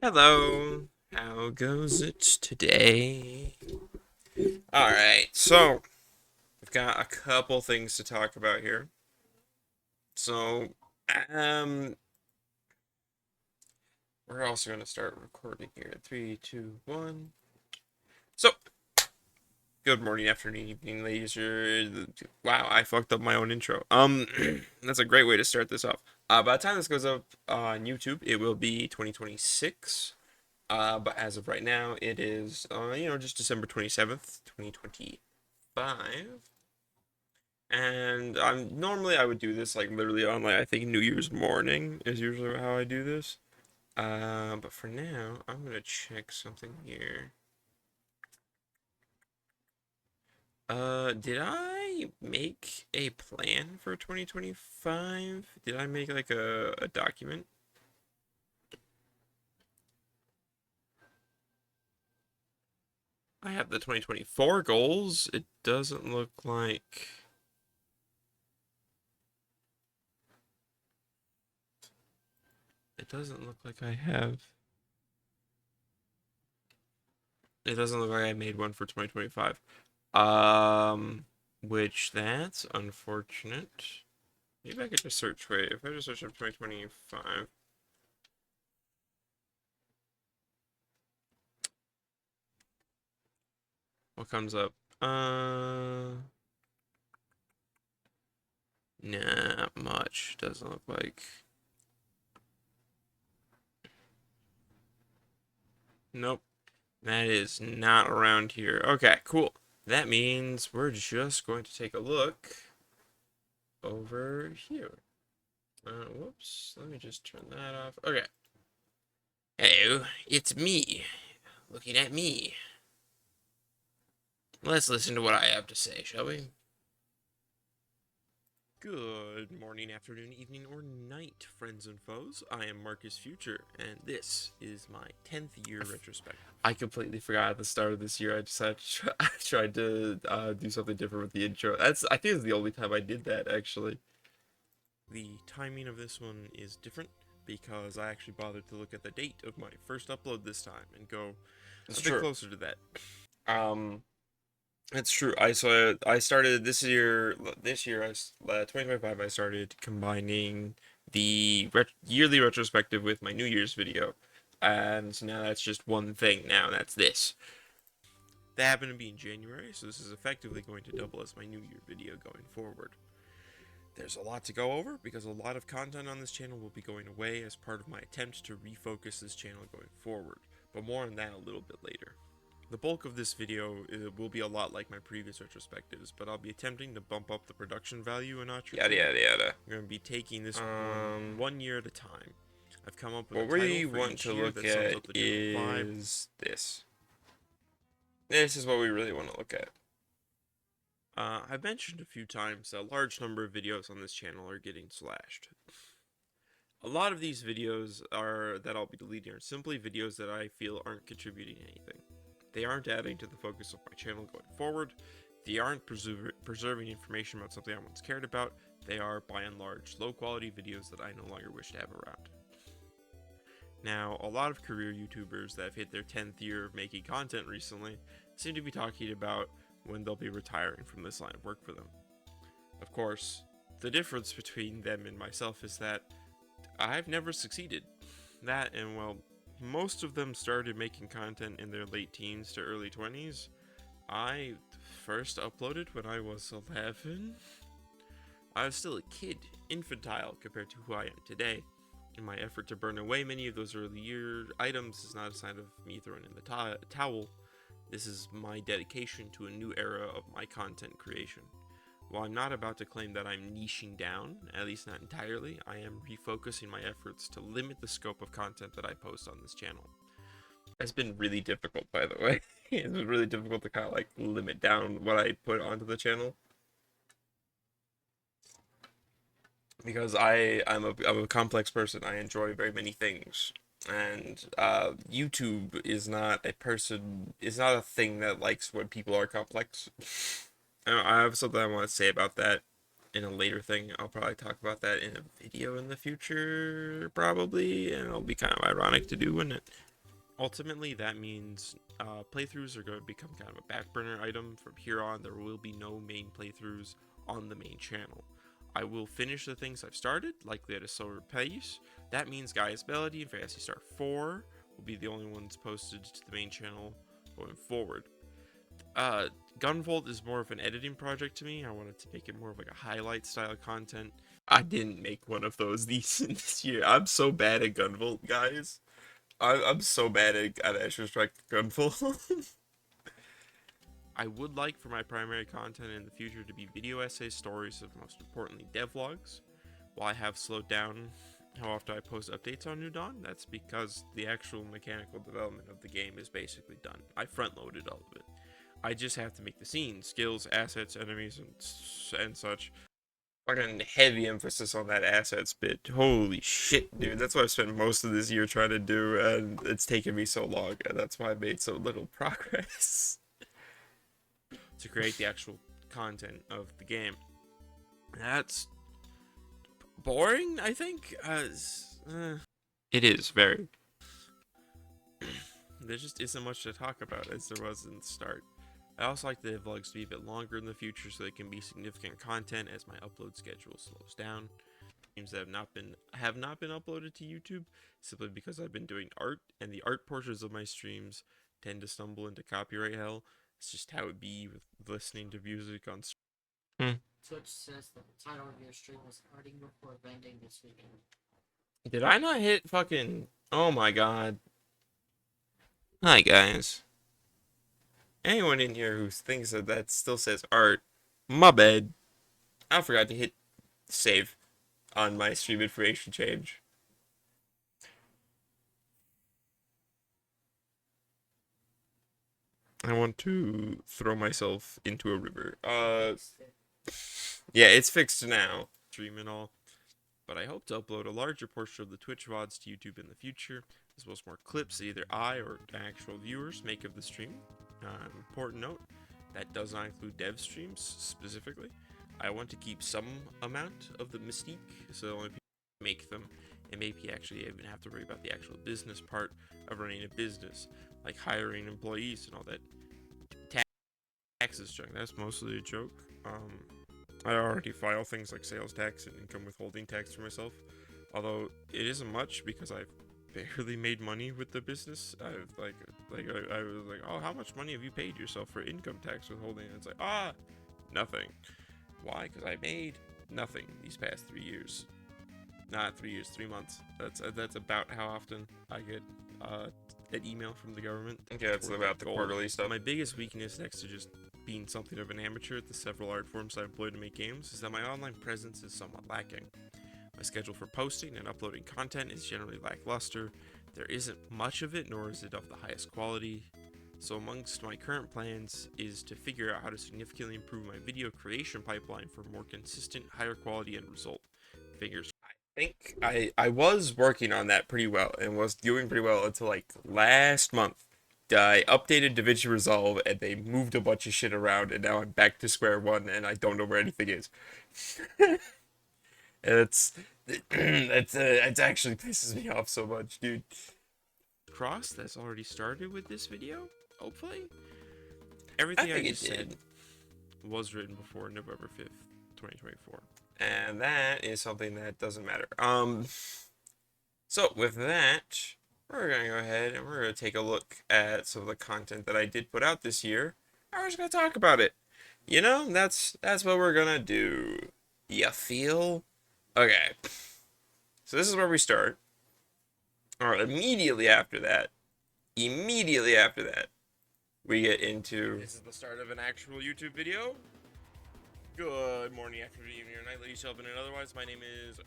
Hello, how goes it today? Alright, so we've got a couple things to talk about here. So, um, we're also going to start recording here. Three, two, one. So, good morning, afternoon, evening, ladies. Wow, I fucked up my own intro. That's a great way to start this off. By the time this goes up on YouTube, it will be 2026. But as of right now, it is, just December 27th, 2025. And I would do this like literally on like I think New Year's morning is usually how I do this. But for now, I'm gonna check something here. Did I make a plan for 2025? Did I make like a document? I have the 2024 goals. It doesn't look like. It doesn't look like I have. It doesn't look like I made one for 2025. Which that's unfortunate. Maybe I could just search. Wait, if I just search up 2025. What comes up? Not much. Doesn't look like. Nope. That is not around here. Okay, cool. That means we're just going to take a look over here. Whoops. Let me just turn that off. Okay. Hello, it's me. Looking at me. Let's listen to what I have to say, shall we? Good morning, afternoon, evening, or night, friends and foes. I am Marcus Future, and this is my 10th year retrospective. I completely forgot at the start of this year. I just had I tried to do something different with the intro. I think it's the only time I did that, actually. The timing of this one is different because I actually bothered to look at the date of my first upload this time and go a bit closer to that. It's true. I started this year. This year, 2025. I started combining the yearly retrospective with my New Year's video, and now that's just one thing. Now that's this. That happened to be in January, so this is effectively going to double as my New Year video going forward. There's a lot to go over because a lot of content on this channel will be going away as part of my attempt to refocus this channel going forward, but more on that a little bit later. The bulk of this video will be a lot like my previous retrospectives, but I'll be attempting to bump up the production value a notch. Yada yada yada. I'm going to be taking this one year at a time. I've come up with what we want to look at is this. This is what we really want to look at. I've mentioned a few times that a large number of videos on this channel are getting slashed. A lot of these videos that I'll be deleting are simply videos that I feel aren't contributing anything. They aren't adding to the focus of my channel going forward. They aren't preserving information about something I once cared about. They are, by and large, low-quality videos that I no longer wish to have around. Now, a lot of career YouTubers that have hit their 10th year of making content recently seem to be talking about when they'll be retiring from this line of work for them. Of course, the difference between them and myself is that I've never succeeded. That and, well, most of them started making content in their late teens to early 20s. I first uploaded when I was 11. I was still a kid, infantile compared to who I am today. In my effort to burn away many of those early year items is not a sign of me throwing in the towel. This is my dedication to a new era of my content creation. While I'm not about to claim that I'm niching down, at least not entirely, I am refocusing my efforts to limit the scope of content that I post on this channel. It's been really difficult, by the way. It's been really difficult to kind of like limit down what I put onto the channel. Because I'm a complex person. I enjoy very many things. And YouTube is not a thing that likes when people are complex. I have something I want to say about that in a later thing. I'll probably talk about that in a video in the future, probably, and it'll be kind of ironic to do, wouldn't it? Ultimately, that means playthroughs are going to become kind of a back burner item. From here on, there will be no main playthroughs on the main channel. I will finish the things I've started, likely at a slower pace. That means Gaia's Melody and Phantasy Star 4 will be the only ones posted to the main channel going forward. Gunvolt is more of an editing project to me. I wanted to make it more of like a highlight style content. I didn't make one of those this year. I'm so bad at Gunvolt, guys. I'm so bad at Asher Strike Gunvolt. I would like for my primary content in the future to be video essays, stories, and most importantly, devlogs. While I have slowed down how often I post updates on New Dawn, that's because the actual mechanical development of the game is basically done. I front loaded all of it. I just have to make the scenes, skills, assets, enemies, and such. Fucking heavy emphasis on that assets bit. Holy shit, dude. That's what I've spent most of this year trying to do, and it's taken me so long, and that's why I made so little progress to create the actual content of the game. That's boring, I think. It is very. There just isn't much to talk about as there was in the start. I also like the vlogs to be a bit longer in the future so they can be significant content as my upload schedule slows down. Games that have not been uploaded to YouTube simply because I've been doing art, and the art portions of my streams tend to stumble into copyright hell. It's just how it be with listening to music on. Twitch says that the title of your stream was Arting Before Vending this weekend. Did I not hit fucking? Oh my god! Hi guys. Anyone in here who thinks that still says art, my bad. I forgot to hit save on my stream information change. I want to throw myself into a river. Yeah, it's fixed now. Stream and all. But I hope to upload a larger portion of the Twitch VODs to YouTube in the future, as well as more clips that either I or actual viewers make of the stream. Important note, that does not include dev streams specifically. I want to keep some amount of the mystique, so only people make them, and maybe actually even have to worry about the actual business part of running a business, like hiring employees and all that. Taxes junk, that's mostly a joke. I already file things like sales tax and income withholding tax for myself, although it isn't much because I've barely made money with the business. I've I was like, oh, how much money have you paid yourself for income tax withholding? And it's like, nothing. Why? Because I made nothing these past 3 years. Not 3 years, 3 months. That's about how often I get an email from the government. Okay, that's about the quarterly stuff. My biggest weakness, next to just being something of an amateur at the several art forms I employ to make games, is that my online presence is somewhat lacking. My schedule for posting and uploading content is generally lackluster. There isn't much of it, nor is it of the highest quality. So amongst my current plans is to figure out how to significantly improve my video creation pipeline for more consistent, higher quality end result. Fingers. I think I was working on that pretty well and was doing pretty well until like last month. I updated DaVinci Resolve and they moved a bunch of shit around, and now I'm back to square one and I don't know where anything is. And it's actually pisses me off so much, dude. Cross that's already started with this video, hopefully. Everything I just said was written before November 5th, 2024. And that is something that doesn't matter. So with that, we're gonna go ahead and we're gonna take a look at some of the content that I did put out this year. I'm just gonna talk about it. You know, that's what we're gonna do. You feel? Okay. So this is where we start. Or immediately after that, we get into. This is the start of an actual YouTube video. Good morning, afternoon, evening, or night, ladies, gentlemen, and otherwise. My name is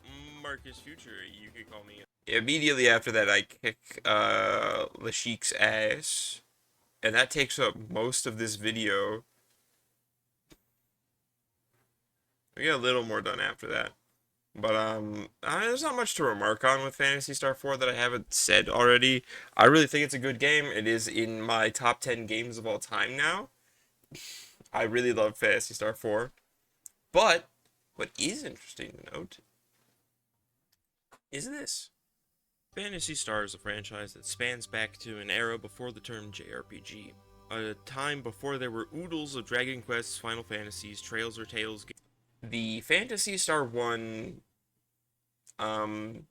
Marcus Future. You could call me. Immediately after that, I kick Lashik's ass, and that takes up most of this video. We get a little more done after that, but there's not much to remark on with Phantasy Star 4 that I haven't said already. I really think it's a good game. It is in my top 10 games of all time now. I really love Phantasy Star 4. But what is interesting to note is this. Phantasy Star is a franchise that spans back to an era before the term JRPG. A time before there were oodles of Dragon Quests, Final Fantasies, Trails or Tales. The Phantasy Star 1 um,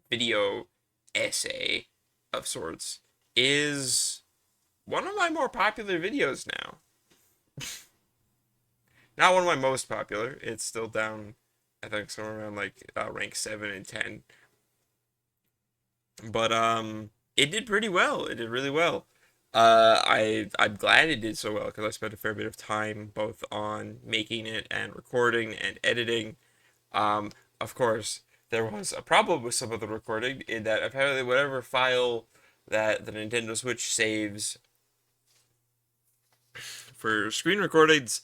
video essay of sorts is one of my more popular videos now. Not one of my most popular. It's still down, I think, somewhere around like rank 7 and 10. But it did pretty well. It did really well. I'm glad it did so well because I spent a fair bit of time both on making it and recording and editing. Of course, there was a problem with some of the recording in that apparently whatever file that the Nintendo Switch saves for screen recordings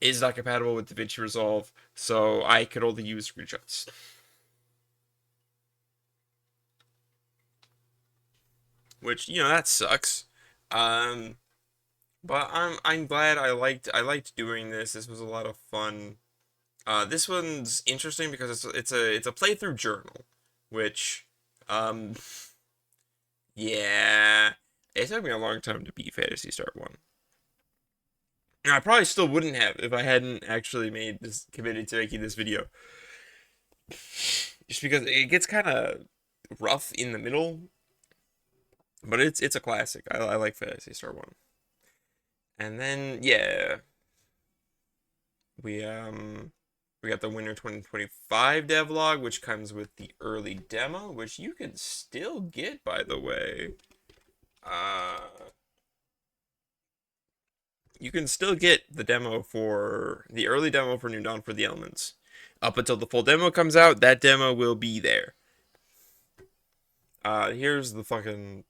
is not compatible with DaVinci Resolve, so I could only use screenshots. Which, that sucks. Um, but I'm glad I liked doing this. This was a lot of fun. This one's interesting because it's a playthrough journal, which, um, yeah, it took me a long time to beat Phantasy Star 1. And I probably still wouldn't have if I hadn't actually committed to making this video. Just because it gets kind of rough in the middle, but it's a classic. I like Phantasy Star 1. And then yeah, we got the Winter 2025 devlog, which comes with the early demo, which you can still get, by the way. You can still get the early demo for New Dawn for the Elements. Up until the full demo comes out, that demo will be there. Here's the fucking,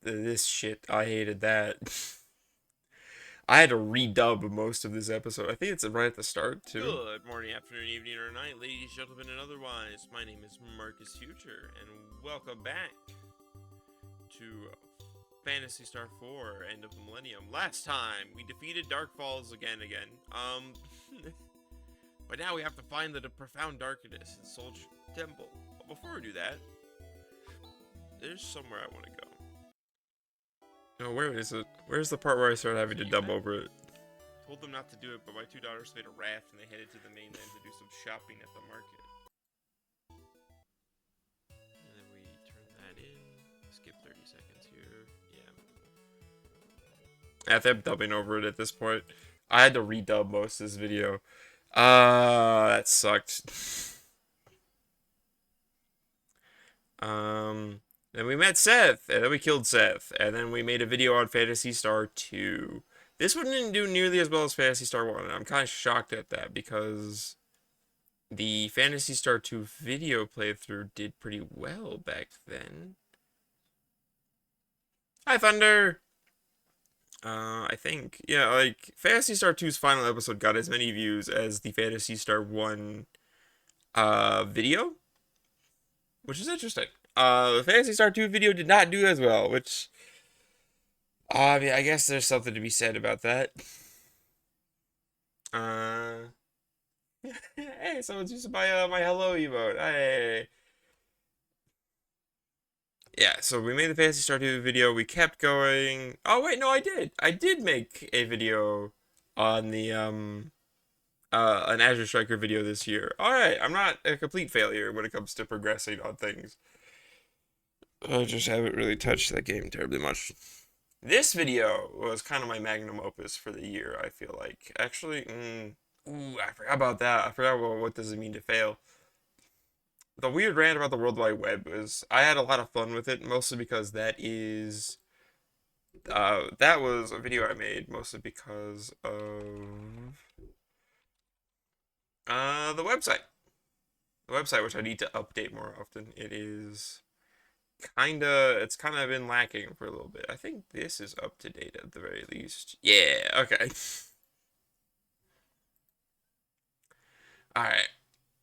this shit. I hated that. I had to redub most of this episode. I think it's right at the start, too. Good morning, afternoon, evening, or night, ladies, gentlemen, and otherwise. My name is Marcus Future, and welcome back to Phantasy Star 4, End of the Millennium. Last time, we defeated Dark Falls again. But now we have to find the profound darkness in Soldier Temple. But before we do that, there's somewhere I want to go. No, where is it? Where's the part where I started having to dub over it? Told them not to do it, but my two daughters made a raft and they headed to the mainland to do some shopping at the market. And then we turn that in. Skip 30 seconds here. Yeah. I think I'm dubbing over it at this point. I had to redub most of this video. That sucked. Then we met Seth, and then we killed Seth, and then we made a video on Phantasy Star 2. This one didn't do nearly as well as Phantasy Star 1, and I'm kind of shocked at that, because the Phantasy Star 2 video playthrough did pretty well back then. Hi, Thunder! I think, yeah, like, Phantasy Star 2's final episode got as many views as the Phantasy Star 1, video, which is interesting. The Phantasy Star 2 video did not do as well, which, I mean, I guess there's something to be said about that. Hey, someone's using my hello emote. Hey. Yeah, so we made the Phantasy Star 2 video, we kept going. Oh, wait, no, I did. I did make a video on the, an Azure Striker video this year. Alright, I'm not a complete failure when it comes to progressing on things. I just haven't really touched that game terribly much. This video was kind of my magnum opus for the year, I feel like. Actually, I forgot about that. I forgot what does it mean to fail. The weird rant about the World Wide Web was, I had a lot of fun with it, mostly because that was a video I made mostly because of, the website. The website, which I need to update more often. It's kind of been lacking for a little bit. I think this is up to date at the very least. Yeah, okay. Alright.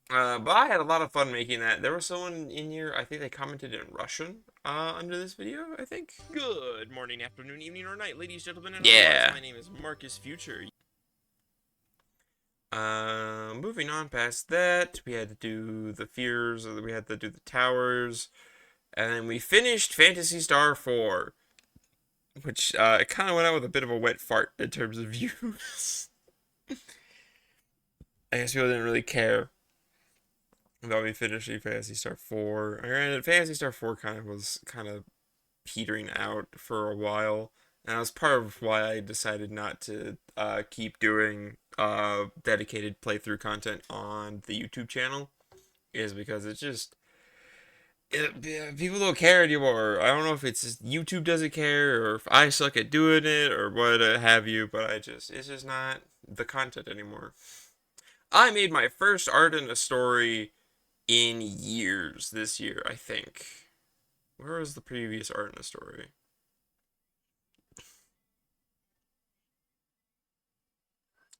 But I had a lot of fun making that. There was someone in here, I think they commented in Russian, under this video, I think. Good morning, afternoon, evening, or night, ladies, gentlemen, and otherwise. My name is Marcus Future. Moving on past that, we had to do the fears, we had to do the towers, And then we finished Phantasy Star 4, which it kind of went out with a bit of a wet fart in terms of views. I guess people didn't really care about me finishing Phantasy Star 4. Granted, Phantasy Star 4 was kind of petering out for a while, and that was part of why I decided not to keep doing dedicated playthrough content on the YouTube channel, is because people don't care anymore. I don't know if it's just YouTube doesn't care, or if I suck at doing it, or what have you, but it's just not the content anymore. I made my first art in a story in years this year, I think. Where was the previous art in a story?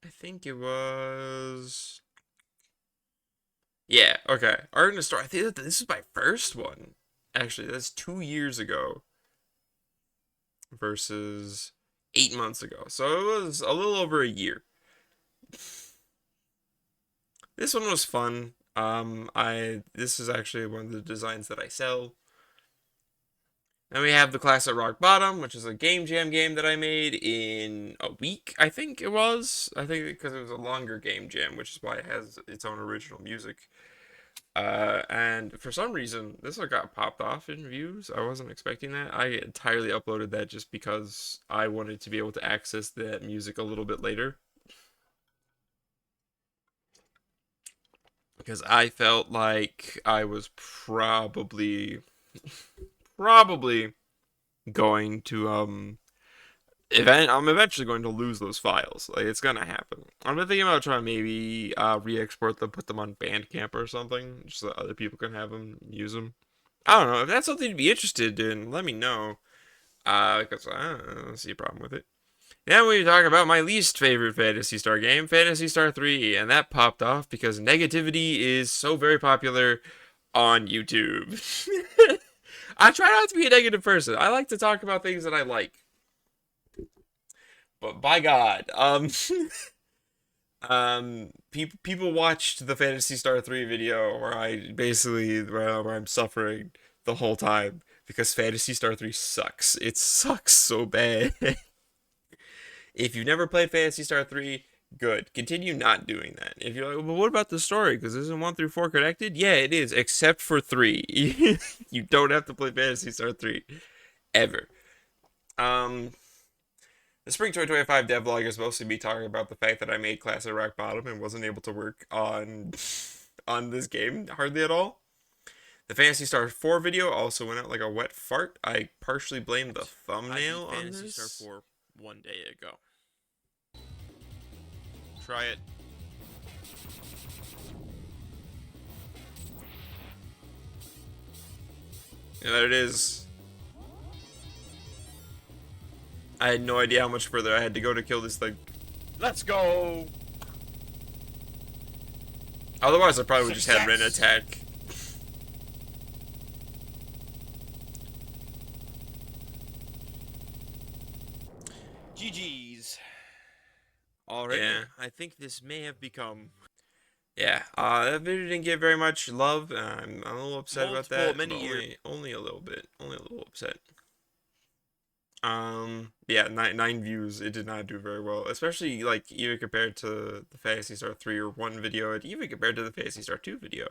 I think it was. Yeah, okay. Art in a story. I think that this is my first one. Actually, that's 2 years ago versus 8 months ago. So it was a little over a year. This one was fun. This is actually one of the designs that I sell. Then we have the class at Rock Bottom, which is a game jam game that I made in a week, I think it was. I think because it was a longer game jam, which is why it has its own original music. And for some reason, this one got popped off in views. I wasn't expecting that. I entirely uploaded that just because I wanted to be able to access that music a little bit later. Because I felt like I was probably going to I'm eventually going to lose those files. Like it's gonna happen. I'm thinking about trying to maybe re-export them, put them on Bandcamp or something, just so that other people can have them, use them. I don't know if that's something to be interested in. Let me know. Because I don't see a problem with it. Then we talk about my least favorite Phantasy Star game, Phantasy Star 3, and that popped off because negativity is so very popular on YouTube. I try not to be a negative person. I like to talk about things that I like. But by God, people watched the Phantasy Star 3 video where I basically where I'm suffering the whole time because Phantasy Star 3 sucks. It sucks so bad. If you've never played Phantasy Star 3, good. Continue not doing that. If you're like, well, what about the story? Because isn't 1 through 4 connected? Yeah, it is, except for 3. You don't have to play Phantasy Star 3 ever. Um, the Spring 2025 devlog is mostly me talking about the fact that I made Class at Rock Bottom and wasn't able to work on on this game hardly at all. The Phantasy Star 4 video also went out like a wet fart. I partially blame the thumbnail on Phantasy this. Star 4 one day ago. Try it. And there it is. I had no idea how much further I had to go to kill this thing. Let's go! Otherwise, I probably would just had Ren attack. GG's. Already, Yeah. I think this may have become Yeah, that video didn't get very much love. I'm a little upset about that. Many but years. only a little bit. Only a little upset. Yeah, nine views. It did not do very well, especially like even compared to the Phantasy Star 3 or 1 video, and even compared to the Phantasy Star 2 video.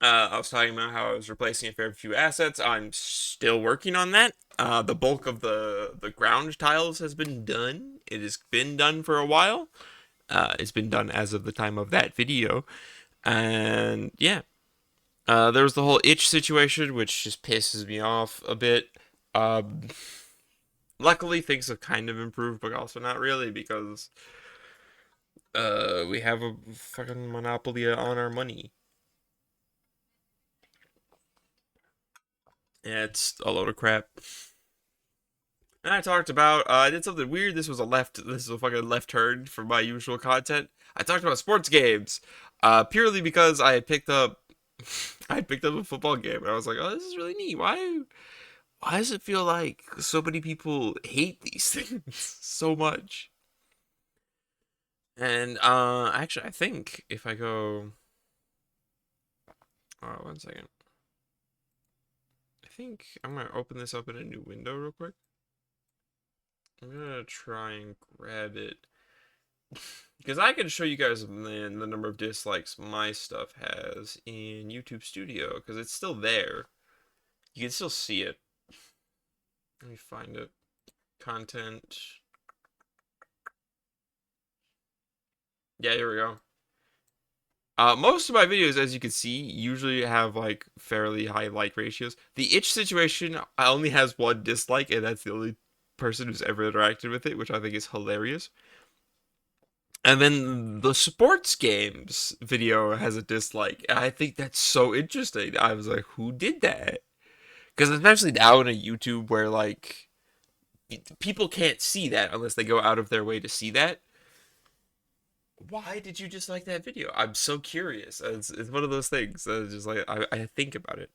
I was talking about how I was replacing a fair few assets. I'm still working on that. The bulk of the ground tiles has been done. It has been done for a while. It's been done as of the time of that video, and yeah. There was the whole itch situation, which just pisses me off a bit. Um, Luckily, things have kind of improved, but also not really because we have a fucking monopoly on our money. Yeah, it's a load of crap. And I talked about I did something weird. This was a fucking left turn from my usual content. I talked about sports games, purely because I had picked up I picked up a football game and I was like, oh, this is really neat. Why does it feel like so many people hate these things so much? And actually, I think if I go One second. I think I'm gonna open this up in a new window real quick. I'm gonna try and grab it because I can show you guys the number of dislikes my stuff has in YouTube Studio because it's still there. You can still see it. Let me find it. Content. Yeah, here we go. Most of my videos, as you can see, usually have like fairly high like ratios. The itch situation only has one dislike, and that's the only person who's ever interacted with it, which I think is hilarious. And then the sports games video has a dislike. I think that's so interesting. I was like, who did that? Because especially now in a YouTube where like people can't see that unless they go out of their way to see that. Why did you dislike that video? I'm so curious. It's one of those things that is just like I think about it.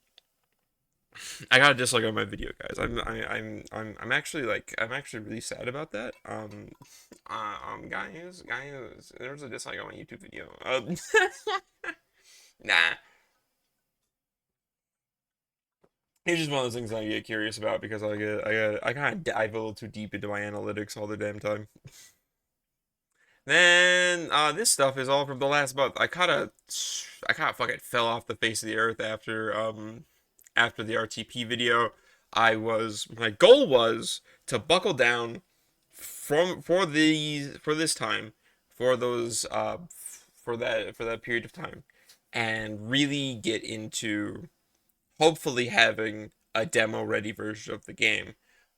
I got a dislike on my video, guys. I'm actually like I'm actually really sad about that. Guys, there was a dislike on my YouTube video. Nah. It's just one of those things I get curious about because I kind of dive a little too deep into my analytics all the damn time. Then this stuff is all from the last month. I kind of fucking fell off the face of the earth after the RTP video. My goal was to buckle down for this time for those for that period of time and really get into hopefully having a demo ready version of the game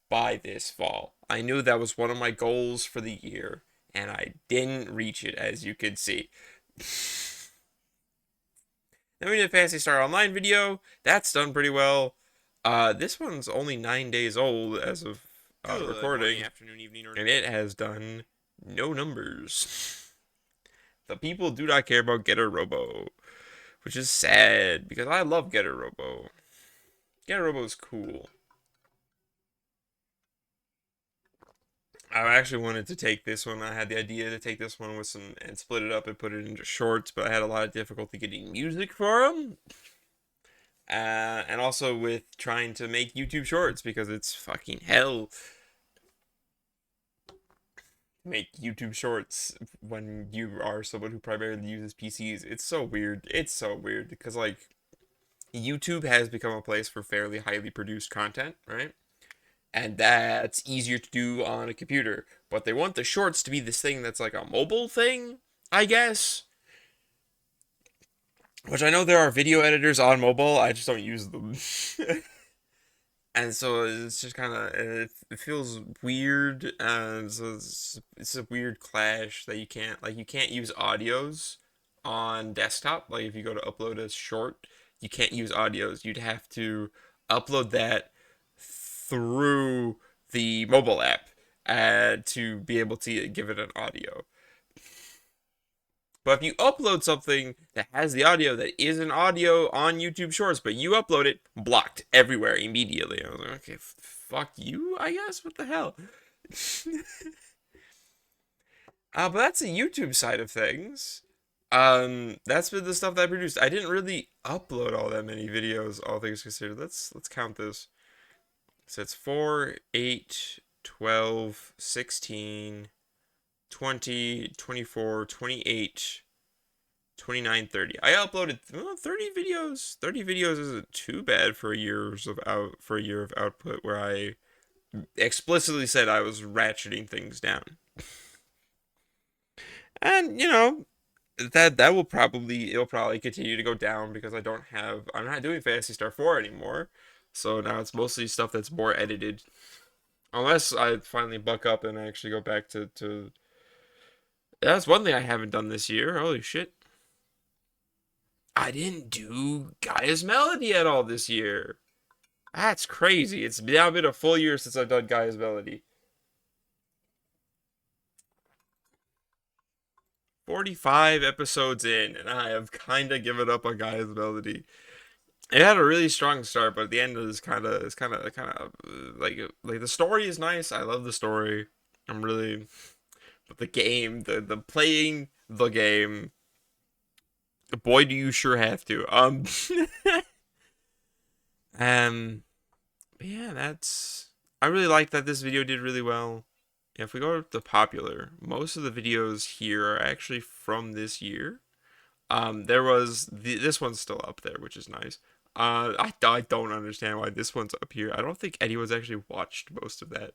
by this fall. I knew that was one of my goals for the year, and I didn't reach it, as you can see. Then we did a Phantasy Star Online video. That's done pretty well. This one's only 9 days old as of recording, afternoon, evening, or and it has done no numbers. The people do not care about Getter Robo, which is sad because I love Getter Robo. Getter Robo is cool. I actually wanted to take this one. I had the idea to take this one with some and split it up and put it into shorts, but I had a lot of difficulty getting music for them. And also with trying to make YouTube shorts because it's fucking hell. Make YouTube shorts when you are someone who primarily uses PCs. It's so weird. It's so weird because like YouTube has become a place for fairly highly produced content, right? And that's easier to do on a computer. But they want the shorts to be this thing that's like a mobile thing, I guess. Which I know there are video editors on mobile, I just don't use them. And so it's just kind of, it feels weird. And so it's a weird clash that you can't use audios on desktop. Like if you go to upload a short, you can't use audios. You'd have to upload that through the mobile app to be able to give it an audio. But if you upload something that has the audio that is an audio on YouTube Shorts, but you upload it, blocked everywhere immediately. I was like, okay, fuck you, I guess? What the hell? But that's the YouTube side of things. That's been the stuff that I produced. I didn't really upload all that many videos, all things considered. Let's count this. So it's 4, 8, 12, 16, 20, 24, 28, 29, 30. I uploaded 30 videos. 30 videos isn't too bad for a year of output where I explicitly said I was ratcheting things down. And you know, it'll probably continue to go down because I'm not doing Phantasy Star 4 anymore. So now it's mostly stuff that's more edited. Unless I finally buck up and actually go back to... That's one thing I haven't done this year. Holy shit. I didn't do Gaia's Melody at all this year. That's crazy. It's now been a full year since I've done Gaia's Melody. 45 episodes in, and I have kind of given up on Gaia's Melody. It had a really strong start, but at the end is kind of like the story is nice. I love the story. But the game, the playing the game Boy, do you sure have to. But yeah, that's. I really like that this video did really well. If we go to popular, most of the videos here are actually from this year. There was this one's still up there, which is nice. I don't understand why this one's up here. I don't think anyone's actually watched most of that.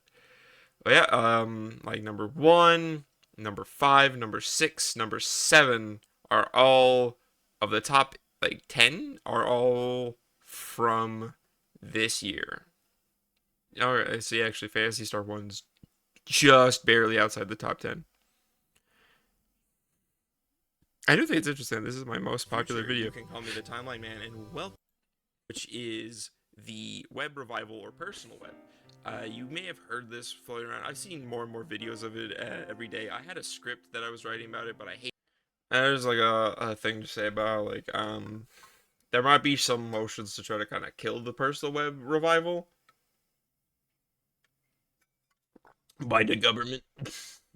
But yeah, like number 1, number 5, number 6, number 7 are all of the top like 10 are all from this year. Alright, I see actually Phantasy Star 1's just barely outside the top 10. I do think it's interesting. This is my most popular video. You can call me the Timeline Man, and welcome, which is the web revival or personal web. You may have heard this floating around. I've seen more and more videos of it every day. I had a script that I was writing about it, but I hate. There's like a thing to say about like there might be some motions to try to kind of kill the personal web revival by the government.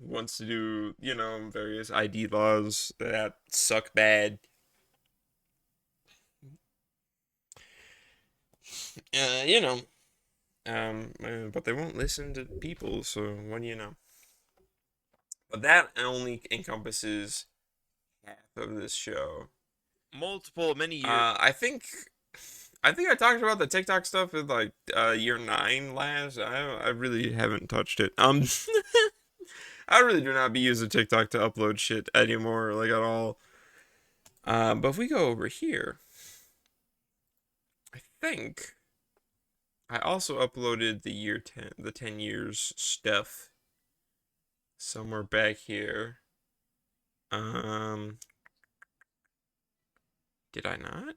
Wants to do, you know, various ID laws that suck bad. You know, but they won't listen to people, so what do you know? But that only encompasses half of this show. Many years. I think I talked about the TikTok stuff in like year 9 last. I really haven't touched it. I really do not be using TikTok to upload shit anymore, like at all. But if we go over here, I think I also uploaded the year 10, the 10 years stuff somewhere back here. Did I not?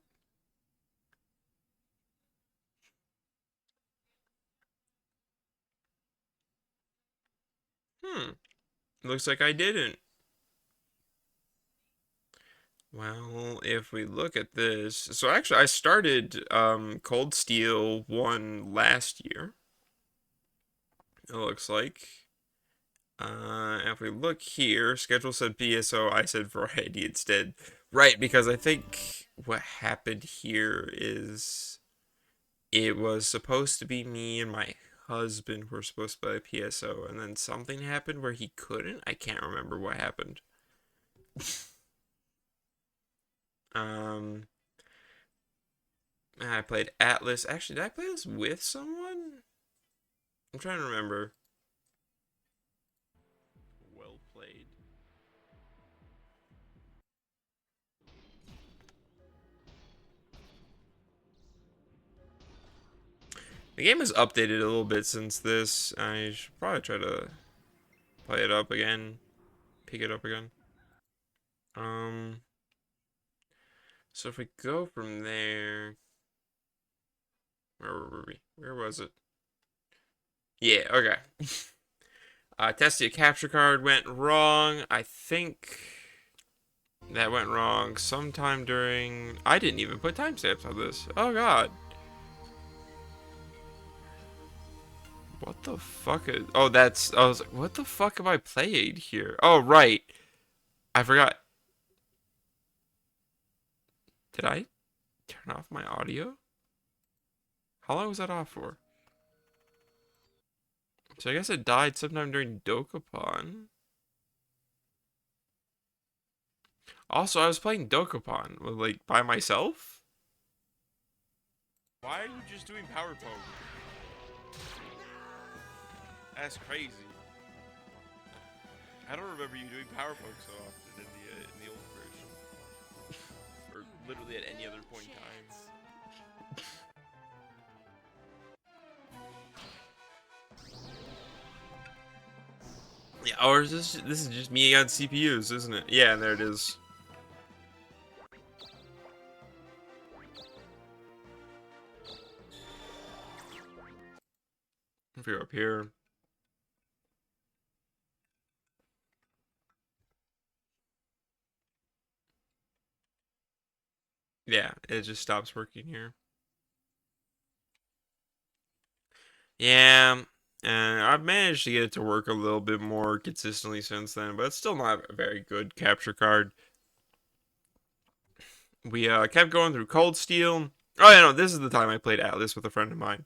Looks like I didn't. Well, if we look at this, so actually I started Cold Steel 1 last year. It looks like. If we look here, schedule said PSO, I said variety instead. Right, because I think what happened here is it was supposed to be me and my husband who were supposed to buy PSO, and then something happened where he couldn't. I can't remember what happened. I played Atlas. Actually, did I play this with someone? I'm trying to remember. Well played. The game has updated a little bit since this. I should probably try to play it up again. Pick it up again. So if we go from there, where were we? Where was it? Yeah, okay. Testing a capture card went wrong. I think that went wrong sometime during. I didn't even put timestamps on this. Oh god. What the fuck is. Oh, that's. I was like, what the fuck have I played here? Oh, right. I forgot. Did I turn off my audio? How long was that off for? So I guess it died sometime during Dokapon. Also, I was playing Dokapon, like, by myself? Why are you just doing power poke? That's crazy. I don't remember you doing power poke so often in the old version, or literally at any other point in time. Yeah, or is this is just me on CPUs, isn't it? Yeah, and there it is. If you're up here. Yeah, it just stops working here. Yeah, and I've managed to get it to work a little bit more consistently since then, but it's still not a very good capture card. We kept going through Cold Steel. Oh yeah, no, this is the time I played Atlas with a friend of mine,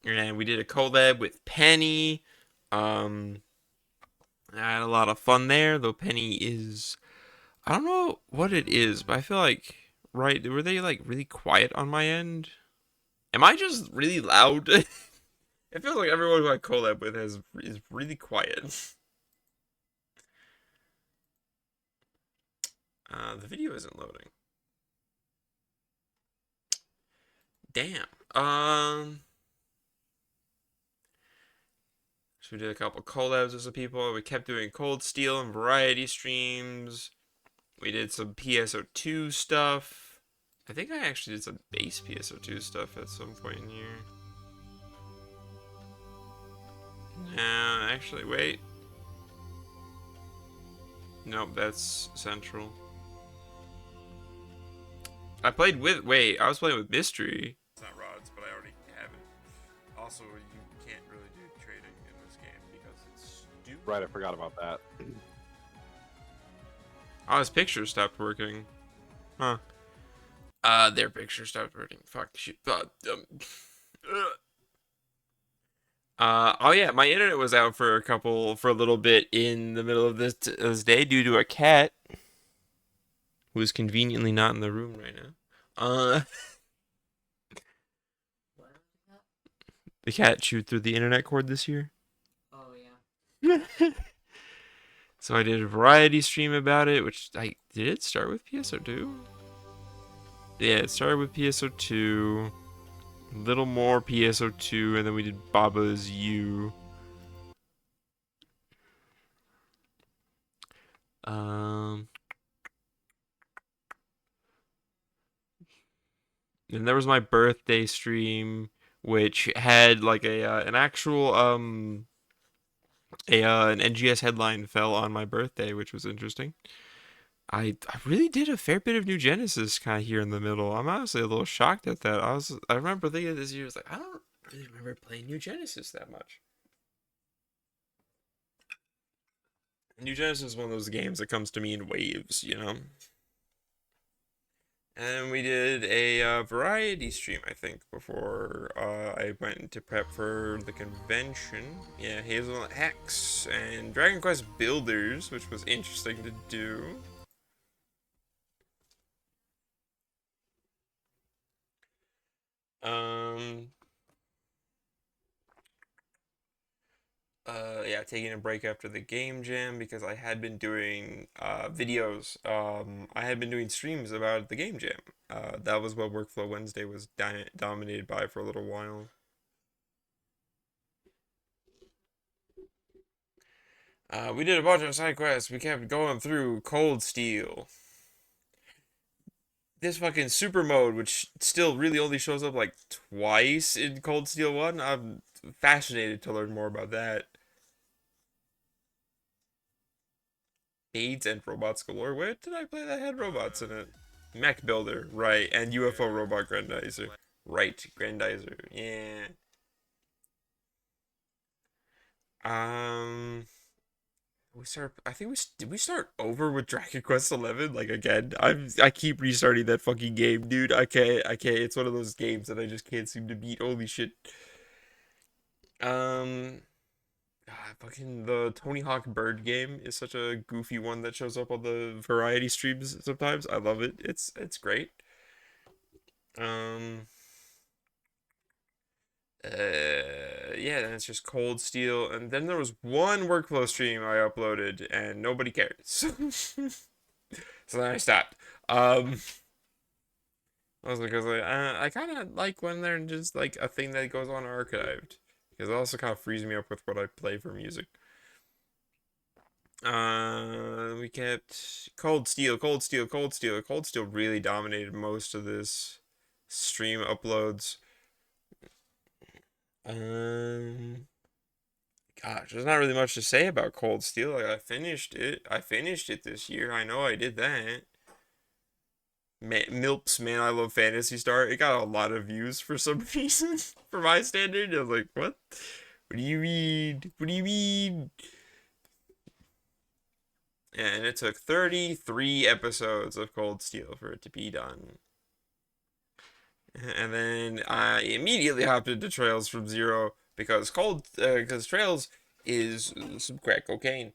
and we did a collab with Penny. Um, I had a lot of fun there, though Penny is I don't know what it is, but I feel like were they like really quiet on my end? Am I just really loud? It feels like everyone who I collab with is really quiet. The video isn't loading. Damn. So we did a couple collabs with some people. We kept doing Cold Steel and variety streams. We did some PSO2 stuff. I think I actually did some base PSO2 stuff at some point in here. No, actually, wait. Nope, that's Central. I played with. Wait, I was playing with Mystery. It's not rods, but I already have it. Also, you can't really do trading in this game because it's stupid. Right, I forgot about that. Oh, his picture stopped working. Huh. Their picture stopped working. Fuck. Shit. Oh yeah, my internet was out for a little bit in the middle of this day due to a cat who is conveniently not in the room right now. What was that? The cat chewed through the internet cord this year. Oh yeah. So I did a variety stream about it, which did it start with PSO2? Yeah, it started with PSO2. A little more PSO2, and then we did Baba's U. And there was my birthday stream, which had like an actual an NGS headline fell on my birthday, which was interesting. I really did a fair bit of New Genesis kind of here in the middle. I'm honestly a little shocked at that. I remember thinking this year, I was like, I don't really remember playing New Genesis that much. New Genesis is one of those games that comes to me in waves, you know. And we did a variety stream, I think, before I went to prep for the convention. Yeah, Hazelnut Hex and Dragon Quest Builders, which was interesting to do. Yeah, taking a break after the game jam because I had been doing videos. I had been doing streams about the game jam. That was what Workflow Wednesday was dominated by for a little while. We did a bunch of side quests. We kept going through Cold Steel. This fucking super mode, which still really only shows up like twice in Cold Steel 1. I'm fascinated to learn more about that. AIDS and Robots Galore. Where did I play that had robots in it? Mech Builder, right, and UFO Robot Grandizer. Right, Grandizer, yeah. I think did we start over with Dragon Quest 11 like again? I keep restarting that fucking game, dude. I can't. It's one of those games that I just can't seem to beat. Holy shit. Fucking the Tony Hawk Bird game is such a goofy one that shows up on the variety streams sometimes. I love it. It's great. Um yeah, then it's just Cold Steel, and then there was one workflow stream I uploaded and nobody cared. So then I stopped. I was like, I kind of like when they're just like a thing that goes on archived because it also kind of frees me up with what I play for music. We kept Cold Steel, Cold Steel, Cold Steel. Cold Steel really dominated most of this stream uploads. Gosh, there's not really much to say about Cold Steel. Like I finished it. I finished it this year. I know I did that. Milps, man, I love Fantasy Star. It got a lot of views for some reason for my standard. I was like, what? What do you mean? What do you mean? And it took 33 episodes of Cold Steel for it to be done. And then I immediately hopped into Trails from Zero because Trails is some crack cocaine.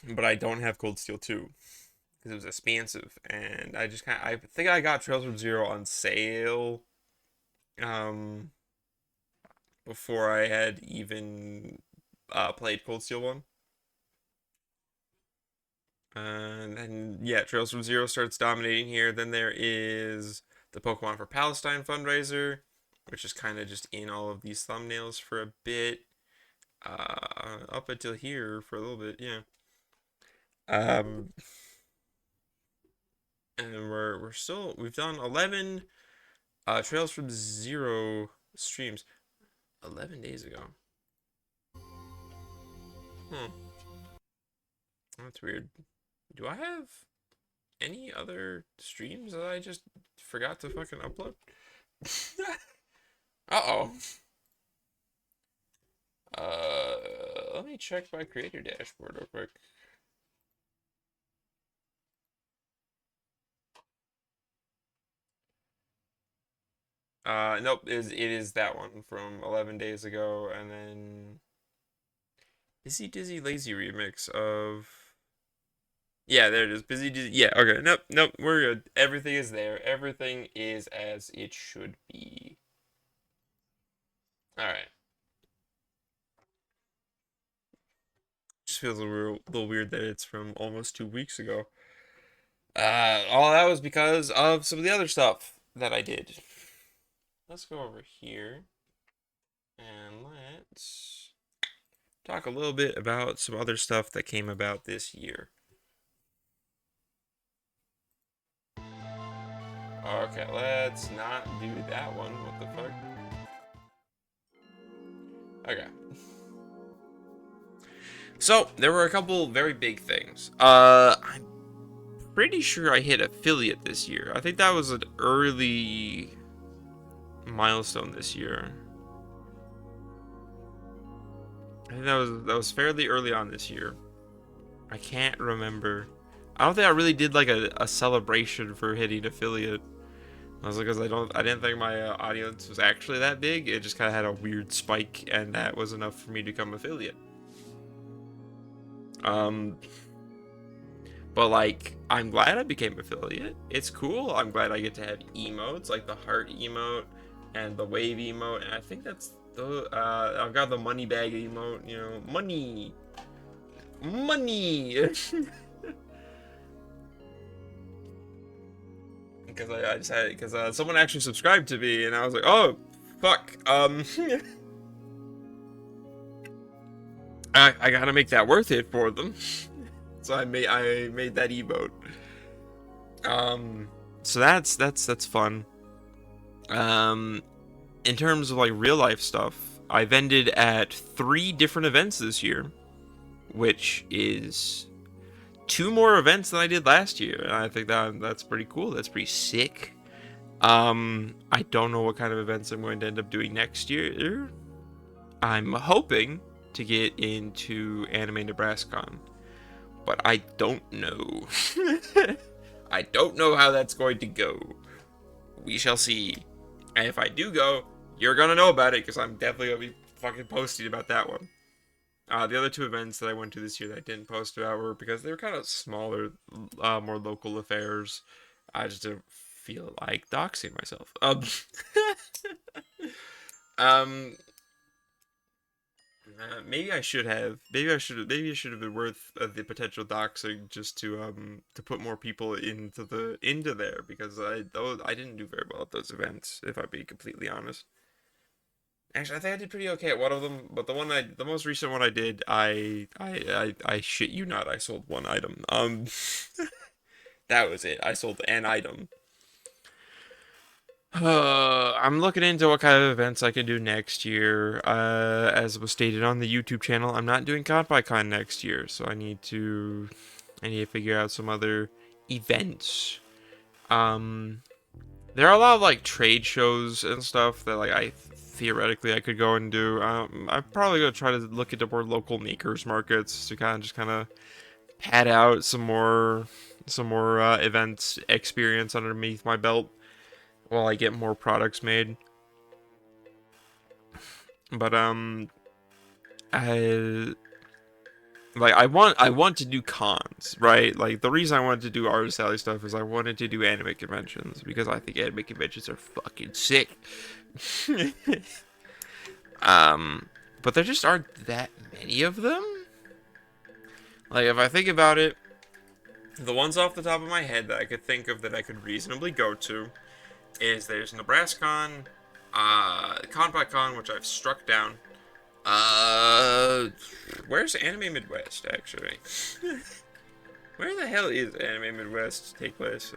But I don't have Cold Steel 2 because it was expensive, and I think I got Trails from Zero on sale um before I had even played Cold Steel 1. And then, yeah, Trails from Zero starts dominating here. Then there is the Pokemon for Palestine fundraiser, which is kind of just in all of these thumbnails for a bit. Up until here for a little bit, yeah. And we've done 11 Trails from Zero streams 11 days ago. That's weird. Do I have any other streams that I just forgot to fucking upload? Uh-oh. Let me check my creator dashboard real quick. Nope, it is that one from 11 days ago, and then Busy Dizzy Lazy remix of, yeah, there it is. Busy Dizzy, yeah, okay, nope, we're good. Everything is there. Everything is as it should be. Alright. Just feels a little weird that it's from almost 2 weeks ago. All that was because of some of the other stuff that I did. Let's go over here and let's talk a little bit about some other stuff that came about this year. Okay, let's not do that one. What the fuck? Okay. So, there were a couple very big things. I'm pretty sure I hit affiliate this year. I think that was an early milestone this year. I think that was fairly early on this year. I can't remember. I don't think I really did like a celebration for hitting affiliate. I was like, because I didn't think my audience was actually that big. It just kind of had a weird spike, and that was enough for me to become affiliate. But like, I'm glad I became affiliate. It's cool. I'm glad I get to have emotes like the heart emote and the wave emote, and I think that's the I've got the money bag emote. You know, money. Because I just had it because someone actually subscribed to me, and I was like, oh, fuck. I gotta make that worth it for them. So I made that emote. So that's fun. In terms of like real life stuff, I've ended at 3 different events this year, which is 2 more events than I did last year, and I think that's pretty cool. That's pretty sick. I don't know what kind of events I'm going to end up doing next year. I'm hoping to get into Anime NebraskaCon, but I don't know. I don't know how that's going to go. We shall see. And if I do go, you're gonna know about it, because I'm definitely gonna be fucking posting about that one. The other 2 events that I went to this year that I didn't post about were because they were kind of smaller, more local affairs. I just didn't feel like doxing myself. Maybe I should have. Maybe it should have been worth the potential doxing just to put more people into there, because I didn't do very well at those events, if I be completely honest. Actually, I think I did pretty okay at one of them, but the most recent one I did, I shit you not, I sold 1 item. That was it. I sold an item. I'm looking into what kind of events I can do next year. As was stated on the YouTube channel, I'm not doing ConfiCon next year, so I need to figure out some other events. There are a lot of like trade shows and stuff that like I theoretically I could go and do. I'm probably gonna try to look into more local makers markets to kind of pad out some more event experience underneath my belt while I get more products made. But I I want to do cons, right? Like the reason I wanted to do Artist Alley stuff is I wanted to do anime conventions because I think anime conventions are fucking sick. um, but there just aren't that many of them. Like if I think about it, the ones off the top of my head that I could think of that I could reasonably go to is there's NebraskaCon, ConPyCon, which I've struck down. Where's Anime Midwest actually? Where the hell is Anime Midwest take place?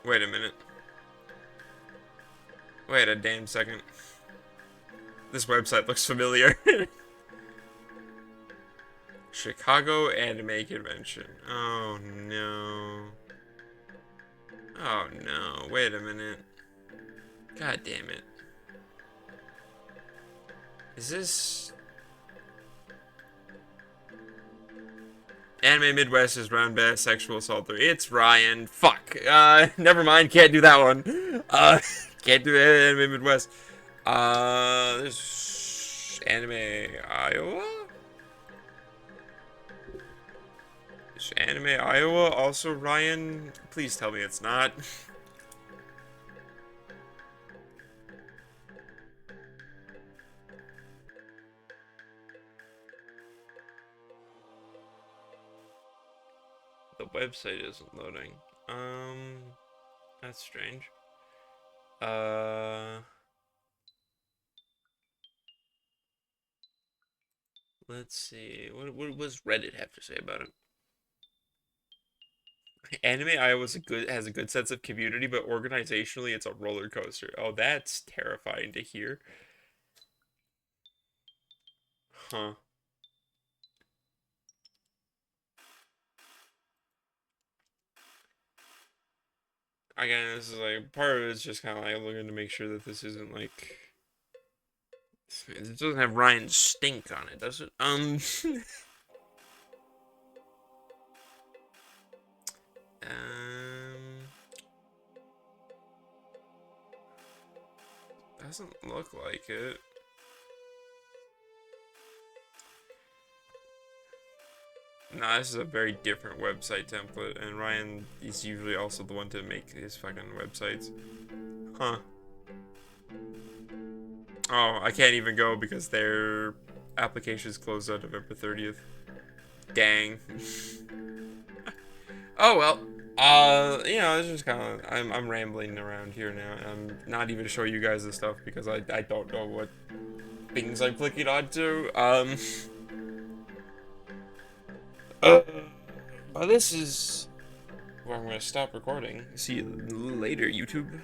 Wait a minute. Wait a damn second. This website looks familiar. Chicago Anime Convention. Oh no. Oh no. Wait a minute. God damn it. Is this... Anime Midwest is Round Bass Sexual Assault 3. It's Ryan. Fuck. Never mind. Can't do that one. Can't do Anime Midwest. There's Anime Iowa? Is Anime Iowa also Ryan? Please tell me it's not. The website isn't loading. That's strange. Let's see. What does Reddit have to say about it? Anime Iowa has a good sense of community, but organizationally it's a roller coaster. Oh, that's terrifying to hear. Huh. Again, this is like part of it's just kind of like looking to make sure that this isn't like it doesn't have Ryan Stink on it, does it? Um, doesn't look like it. Nah, this is a very different website template, and Ryan is usually also the one to make his fucking websites. Huh. Oh, I can't even go because their application's closed on November 30th. Dang. Oh well. You know, it's just kind of I'm rambling around here now, and I'm not even showing you guys this stuff because I don't know what things I'm clicking onto. But this is where I'm gonna stop recording. See you later, YouTube.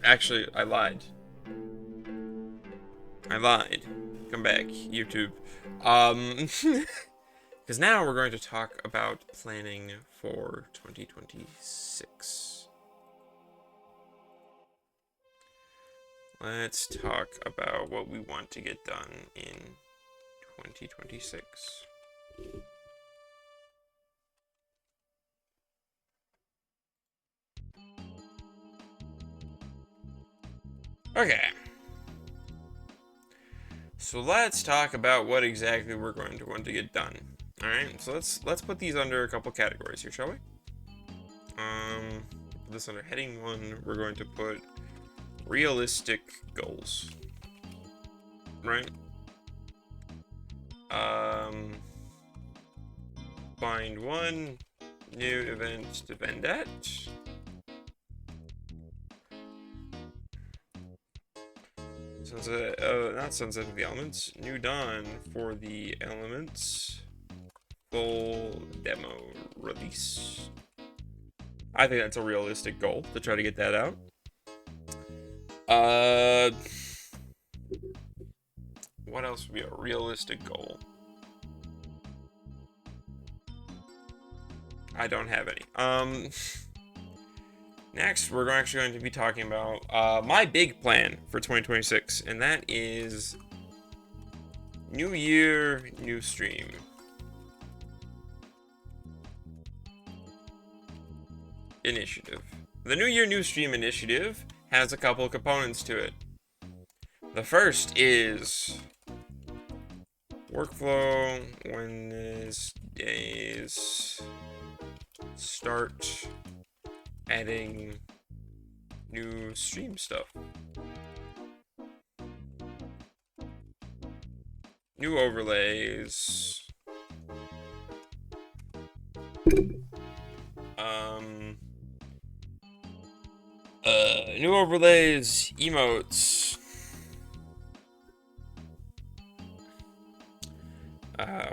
Actually, I lied. Come back, YouTube. Because now we're going to talk about planning for 2026. Let's talk about what we want to get done in 2026. Okay. So let's talk about what exactly we're going to want to get done. All right. So let's put these under a couple categories here, shall we? This under heading 1, we're going to put realistic goals. Right? Find one new event to vend at. Sunset, not Sunset of the Elements. New Dawn for the Elements. Full demo release. I think that's a realistic goal to try to get that out. What else would be a realistic goal? I don't have any. Next, we're actually going to be talking about my big plan for 2026, and that is New Year, new stream. Initiative. The New Year, new stream initiative has a couple of components to it. The first is workflow, Wednesdays, start adding new stream stuff. New overlays. New overlays, emotes.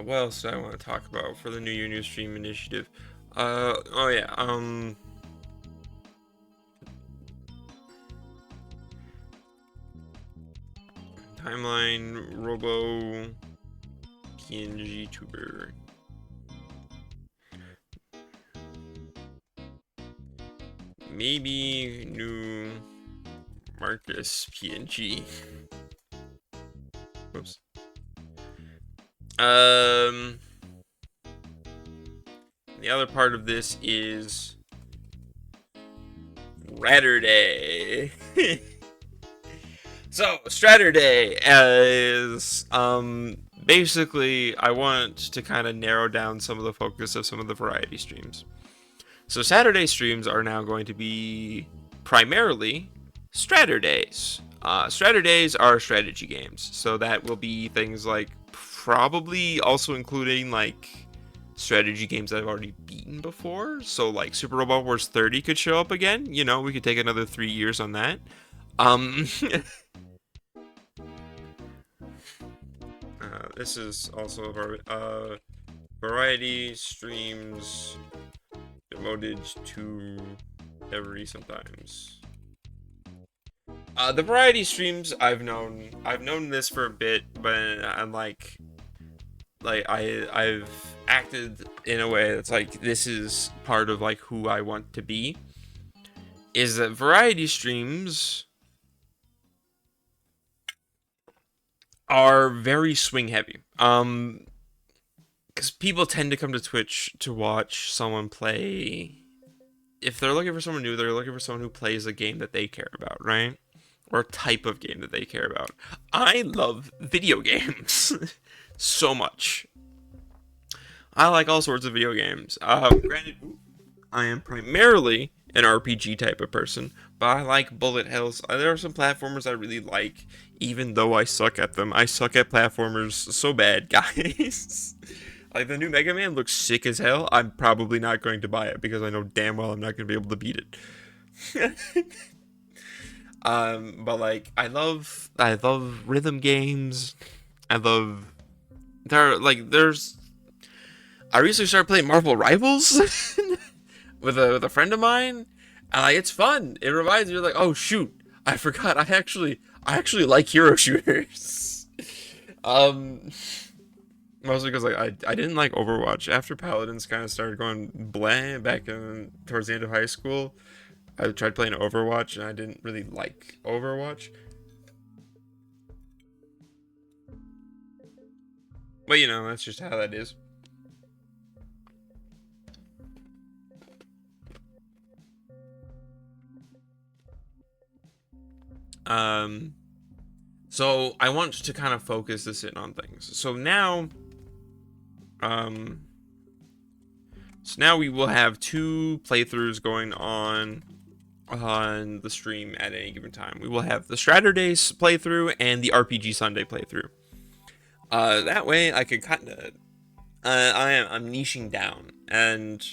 What else do I want to talk about for the New Year New Stream initiative? Oh yeah, timeline, Robo, PNG Tuber. Maybe new Marcus PNG. Oops. The other part of this is Straturday. So Straturday is basically I want to kind of narrow down some of the focus of some of the variety streams. So Saturday streams are now going to be primarily Straturdays. Straturdays are strategy games, so that will be things like probably also including like strategy games that I've already beaten before. So like Super Robot Wars 30 could show up again. You know, we could take another 3 years on that. This is also variety streams devoted to every sometimes. The variety streams I've known this for a bit, but I'm like I've acted in a way that's like this is part of like who I want to be. Is that variety streams are very swing heavy. Because people tend to come to Twitch to watch someone play. If they're looking for someone new, they're looking for someone who plays a game that they care about, right? Or a type of game that they care about. I love video games so much. I like all sorts of video games. Granted, I am primarily an RPG type of person, but I like bullet hells. There are some platformers I really like, even though I suck at them. I suck at platformers so bad, guys. Like, the new Mega Man looks sick as hell. I'm probably not going to buy it because I know damn well I'm not going to be able to beat it. But like, I love rhythm games. There's I recently started playing Marvel Rivals with a friend of mine, and like it's fun. It reminds me like, oh shoot, I forgot I actually like hero shooters. Mostly because like I didn't like Overwatch after Paladins kind of started going blah back towards the end of high school. I tried playing Overwatch and I didn't really like Overwatch. But you know, that's just how that is. So I want to kind of focus this in on things. So now we will have 2 playthroughs going on the stream at any given time. We will have the Straturdays playthrough and the RPG Sunday playthrough. That way I could kind of I'm niching down, and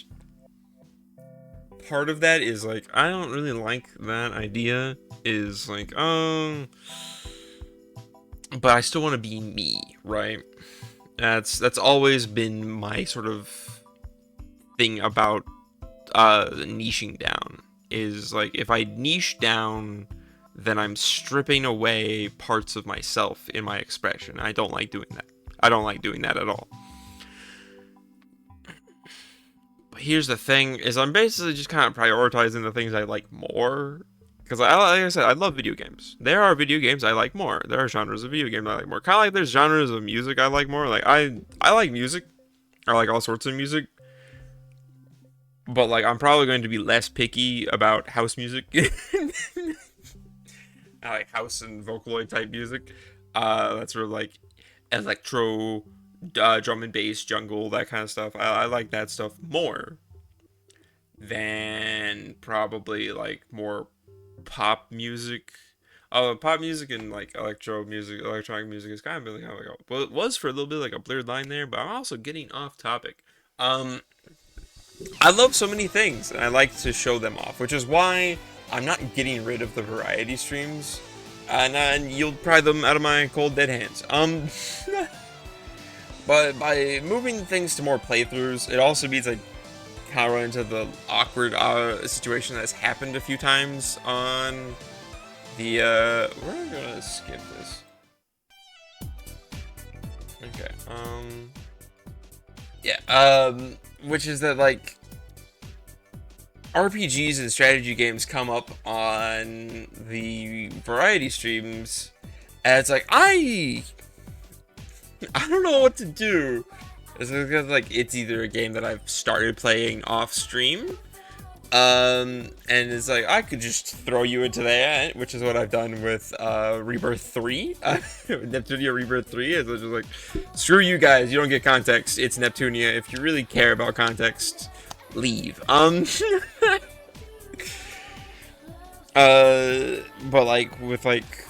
part of that is like I don't really like that idea is like but I still want to be me, right? That's always been my sort of thing about niching down, is like if I niche down, then I'm stripping away parts of myself in my expression. I don't like doing that. I don't like doing that at all. But here's the thing: is I'm basically just kind of prioritizing the things I like more. Because like I said, I love video games. There are video games I like more. There are genres of video games I like more. Kind of like there's genres of music I like more. Like I like music. I like all sorts of music. But like I'm probably going to be less picky about house music. I like house and Vocaloid type music. That's sort of like electro, drum and bass, jungle, that kind of stuff. I like that stuff more than probably like more pop music. Pop music and like electro music, electronic music is kind of like well, it was for a little bit like a blurred line there, but I'm also getting off topic. I love so many things, and I like to show them off, which is why I'm not getting rid of the variety streams, and you'll pry them out of my cold dead hands. But by moving things to more playthroughs, it also means I kind of run into the awkward situation that's happened a few times on the, we're gonna skip this. Okay, yeah, which is that, like, RPGs and strategy games come up on the variety streams, and it's like, I don't know what to do. It's because, like, it's either a game that I've started playing off stream, and it's like, I could just throw you into that, which is what I've done with, Rebirth 3, Neptunia Rebirth 3, is just like, screw you guys, you don't get context, it's Neptunia, if you really care about context, leave. But like, with like,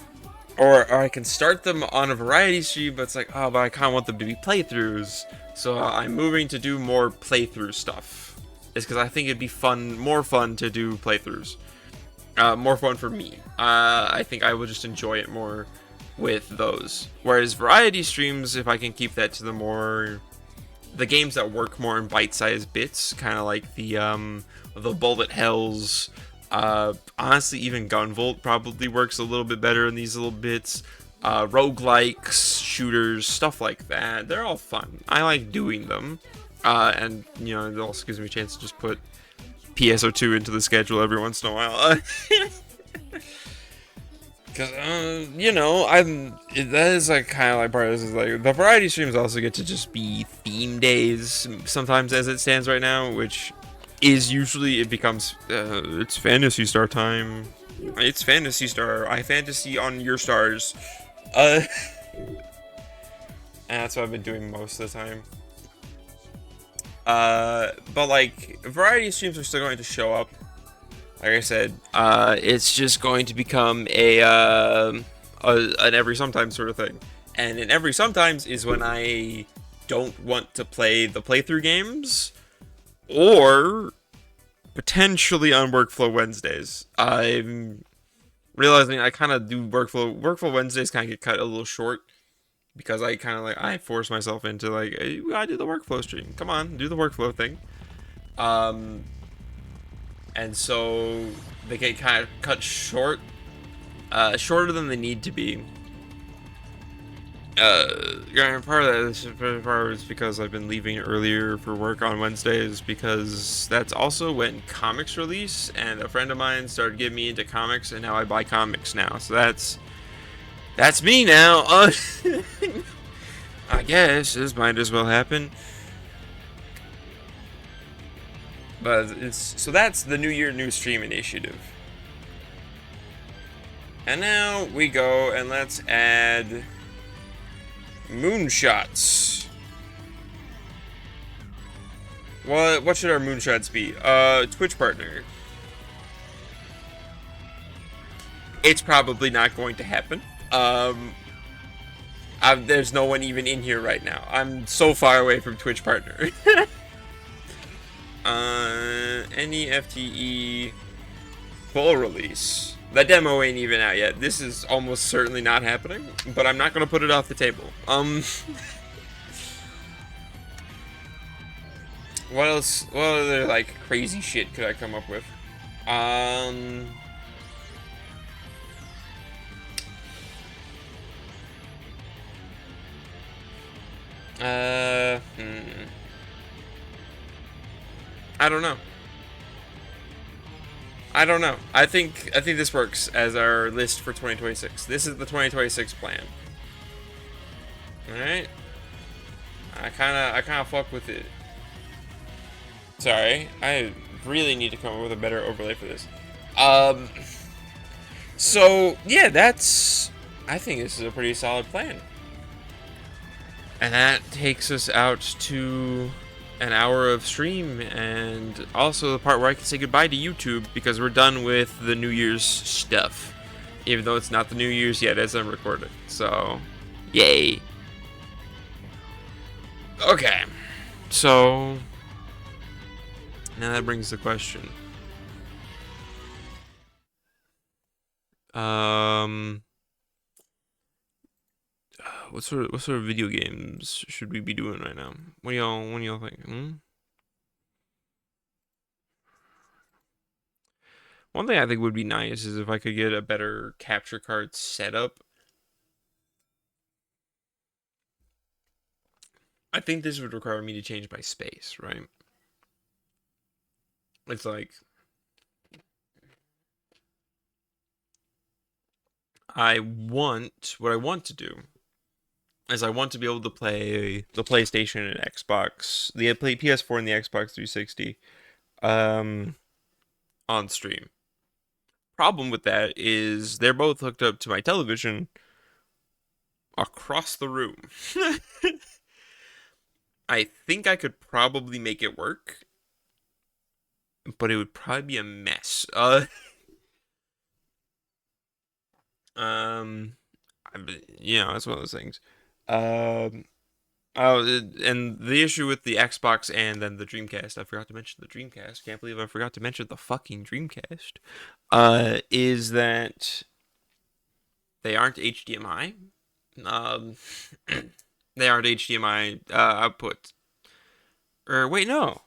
or I can start them on a variety stream, but it's like, oh, but I kind of want them to be playthroughs, so I'm moving to do more playthrough stuff. It's because I think it'd be more fun to do playthroughs. More fun for me. I think I will just enjoy it more with those. Whereas variety streams, if I can keep that to the games that work more in bite-sized bits, kind of like the Bullet Hells. Honestly, even Gunvolt probably works a little bit better in these little bits. Roguelikes, shooters, stuff like that. They're all fun. I like doing them. And, you know, it also gives me a chance to just put PSO2 into the schedule every once in a while. Because, you know, that is like kind of like part of this is like the variety streams also get to just be theme days sometimes as it stands right now, which is usually it becomes it's Fantasy Star time. It's Fantasy Star. I fantasy on your stars. And that's what I've been doing most of the time. But like variety streams are still going to show up. Like I said, it's just going to become an every sometimes sort of thing. And an every sometimes is when I don't want to play the playthrough games, or potentially on Workflow Wednesdays. I'm realizing I kind of do Workflow Wednesdays kind of get cut a little short. Because I kind of like, I force myself into like, hey, we gotta do the workflow stream. Come on, do the workflow thing. And so they get kind of cut short, shorter than they need to be. Part of that is because I've been leaving earlier for work on Wednesdays, because that's also when comics release, and a friend of mine started getting me into comics, and now I buy comics now. So that's me now. I guess this might as well happen. But so that's the New Year New Stream initiative. And now we go and let's add moonshots. What should our moonshots be? Twitch partner. It's probably not going to happen. There's no one even in here right now. I'm so far away from Twitch partner. Any FTE full release. The demo ain't even out yet. This is almost certainly not happening, but I'm not gonna put it off the table. What else? What other like crazy shit could I come up with? I don't know. I don't know. I think this works as our list for 2026. This is the 2026 plan. All right. I kind of fuck with it. Sorry, I really need to come up with a better overlay for this. Um. So yeah, that's. I think this is a pretty solid plan. And that takes us out to an hour of stream, and also the part where I can say goodbye to YouTube because we're done with the New Year's stuff. Even though it's not the New Year's yet as I'm recording. So, yay. Okay. So, now that brings the question. What sort of video games should we be doing right now? What do y'all think? One thing I think would be nice is if I could get a better capture card setup. I think this would require me to change my space, right? It's like what I want to do is I want to be able to play the PlayStation and Xbox, the PS4 and the Xbox 360 on stream. Problem with that is they're both hooked up to my television across the room. I think I could probably make it work, but it would probably be a mess. Um, it's one of those things. Um, and the issue with the Xbox and then the Dreamcast, I forgot to mention the Dreamcast. Can't believe I forgot to mention the fucking Dreamcast. Is that they aren't HDMI. Um, they aren't HDMI output. Or wait, no.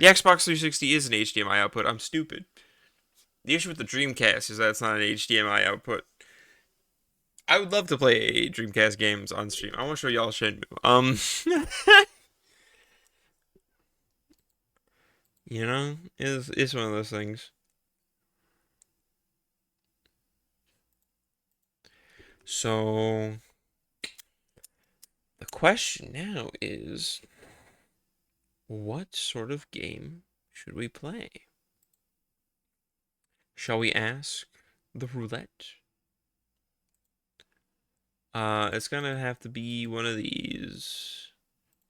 The Xbox 360 is an HDMI output. I'm stupid. The issue with the Dreamcast is that it's not an HDMI output. I would love to play Dreamcast games on stream. I want to show y'all Shenmue. It's one of those things. So the question now is, what sort of game should we play? Shall we ask the roulette? It's gonna have to be one of these.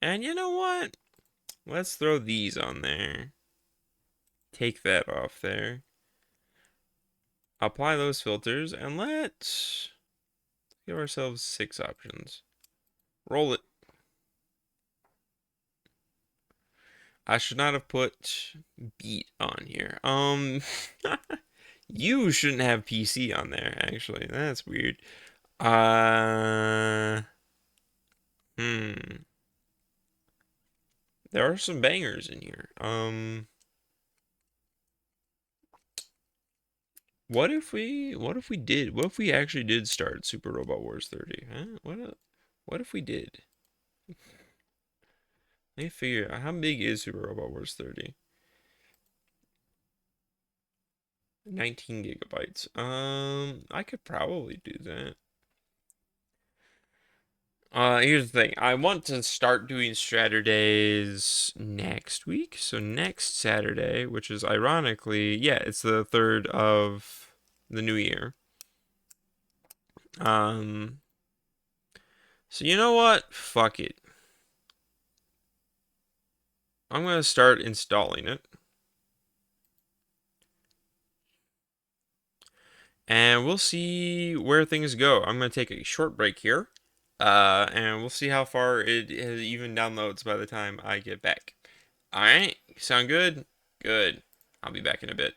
And you know what? Let's throw these on there. Take that off there. Apply those filters, and let's give ourselves 6 options. Roll it. I should not have put beat on here. You shouldn't have PC on there, actually. That's weird. Hmm. There are some bangers in here. What if we actually did start Super Robot Wars 30? Huh? What if we did? Let me figure out how big is Super Robot Wars 30? 19 gigabytes. I could probably do that. Here's the thing. I want to start doing Straturdays next week. So next Saturday, which is ironically, yeah, it's the 3rd of the new year. So you know what? Fuck it. I'm gonna start installing it. And we'll see where things go. I'm gonna take a short break here. And we'll see how far it even downloads by the time I get back. Alright, sound good? Good. I'll be back in a bit.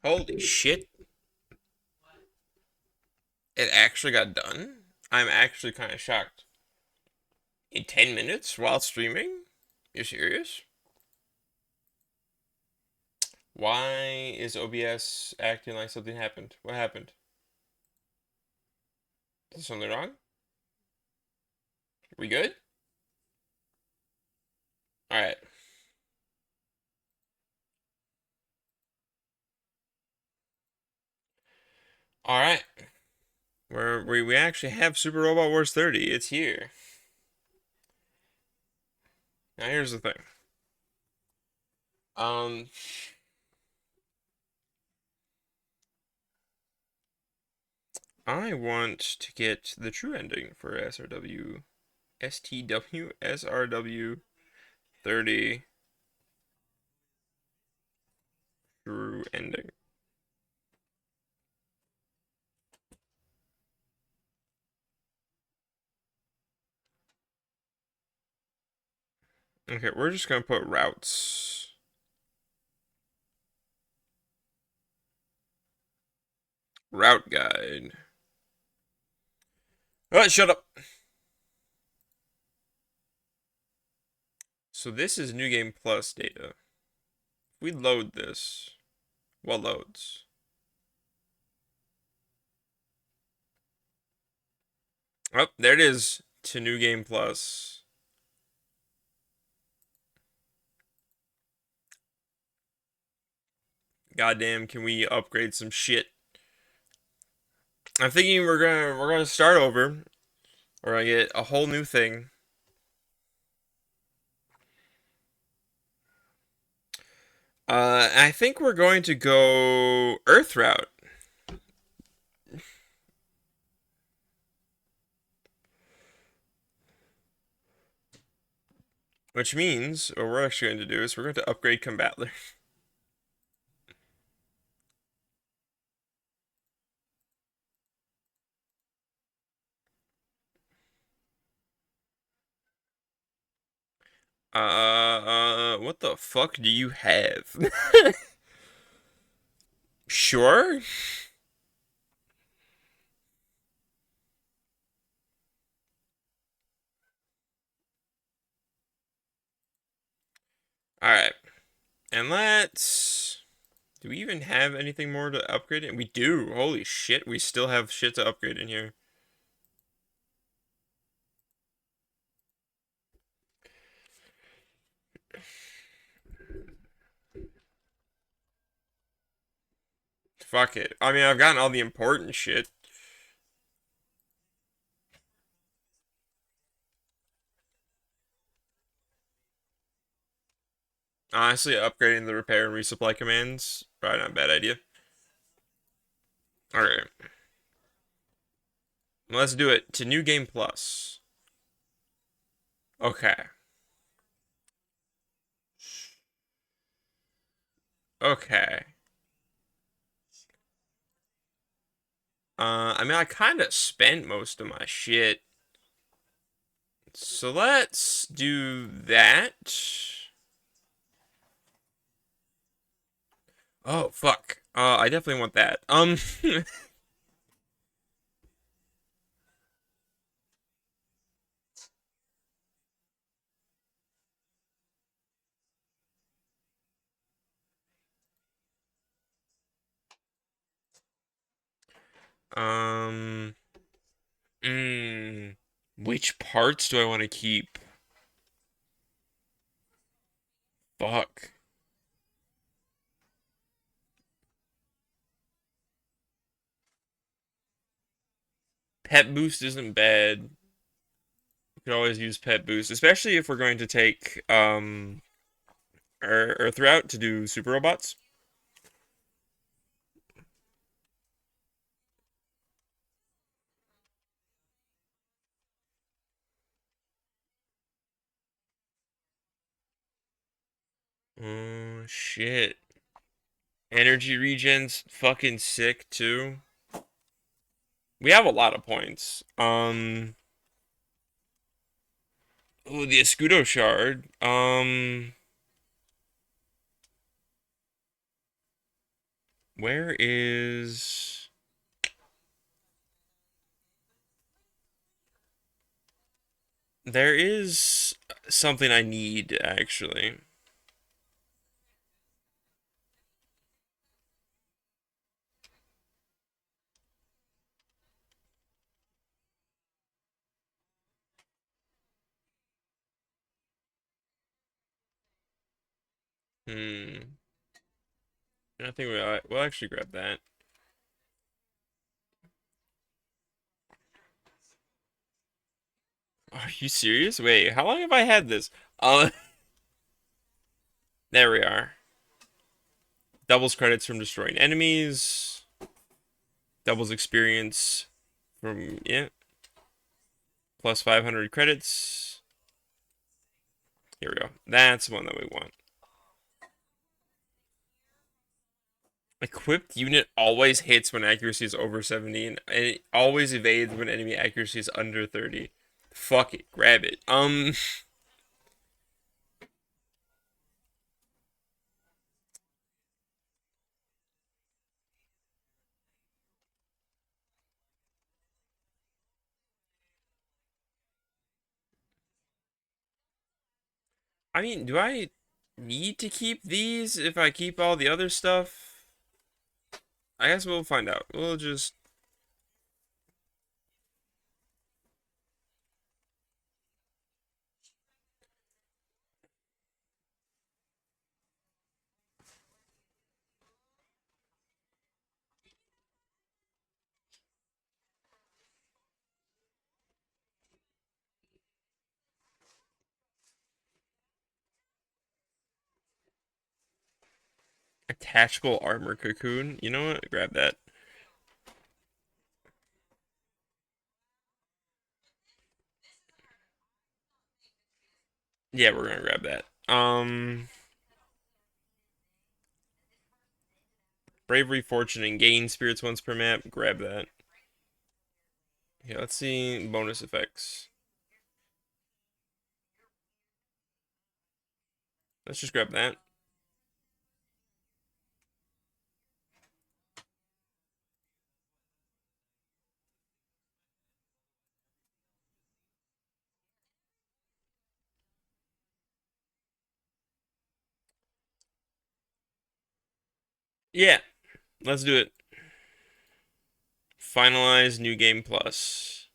Holy shit. It actually got done? I'm actually kind of shocked. In 10 minutes while streaming? You're serious? Why is OBS acting like something happened? What happened? Is something wrong? We good? Alright. Alright. We actually have Super Robot Wars 30. It's here. Now here's the thing. Um I want to get the true ending for SRW 30 true ending. Okay, we're just gonna put routes. Route guide. Oh, shut up. So this is New Game Plus data. If we load this, what loads? Oh, there it is to New Game Plus. Goddamn, can we upgrade some shit? I'm thinking we're gonna start over. We're gonna get a whole new thing. I think we're going to go Earth route. Which means what we're actually going to do is we're going to upgrade Combatler. What the fuck do you have? Sure? Alright. And let's... Do we even have anything more to upgrade it? We do. Holy shit, we still have shit to upgrade in here. Fuck it. I mean, I've gotten all the important shit. Honestly, upgrading the repair and resupply commands, probably not a bad idea. Alright. Let's do it to New Game Plus. Okay. Okay. I mean, I kind of spent most of my shit. So let's do that. Oh, fuck. I definitely want that. um, mm, which parts do I want to keep? Fuck. Pet boost isn't bad. We could always use pet boost, especially if we're going to take, Earth route to do super robots. Oh, shit. Energy regen's fucking sick, too. We have a lot of points. Oh, the Escudo shard. Where is... There is something I need, actually. Hmm. I think we'll actually grab that. Are you serious? Wait, how long have I had this? Uh, there we are. Doubles credits from destroying enemies. Doubles experience from, yeah. Plus 500 credits. Here we go. That's the one that we want. Equipped unit always hits when accuracy is over 70, and it always evades when enemy accuracy is under 30. Fuck it, grab it. I mean, do I need to keep these if I keep all the other stuff? I guess we'll find out. We'll just... Attachable armor cocoon. You know what? Grab that. Yeah, we're gonna grab that. Bravery, Fortune, and Gain spirits once per map. Grab that. Yeah, let's see bonus effects. Let's just grab that. Yeah, let's do it. Finalize new game plus.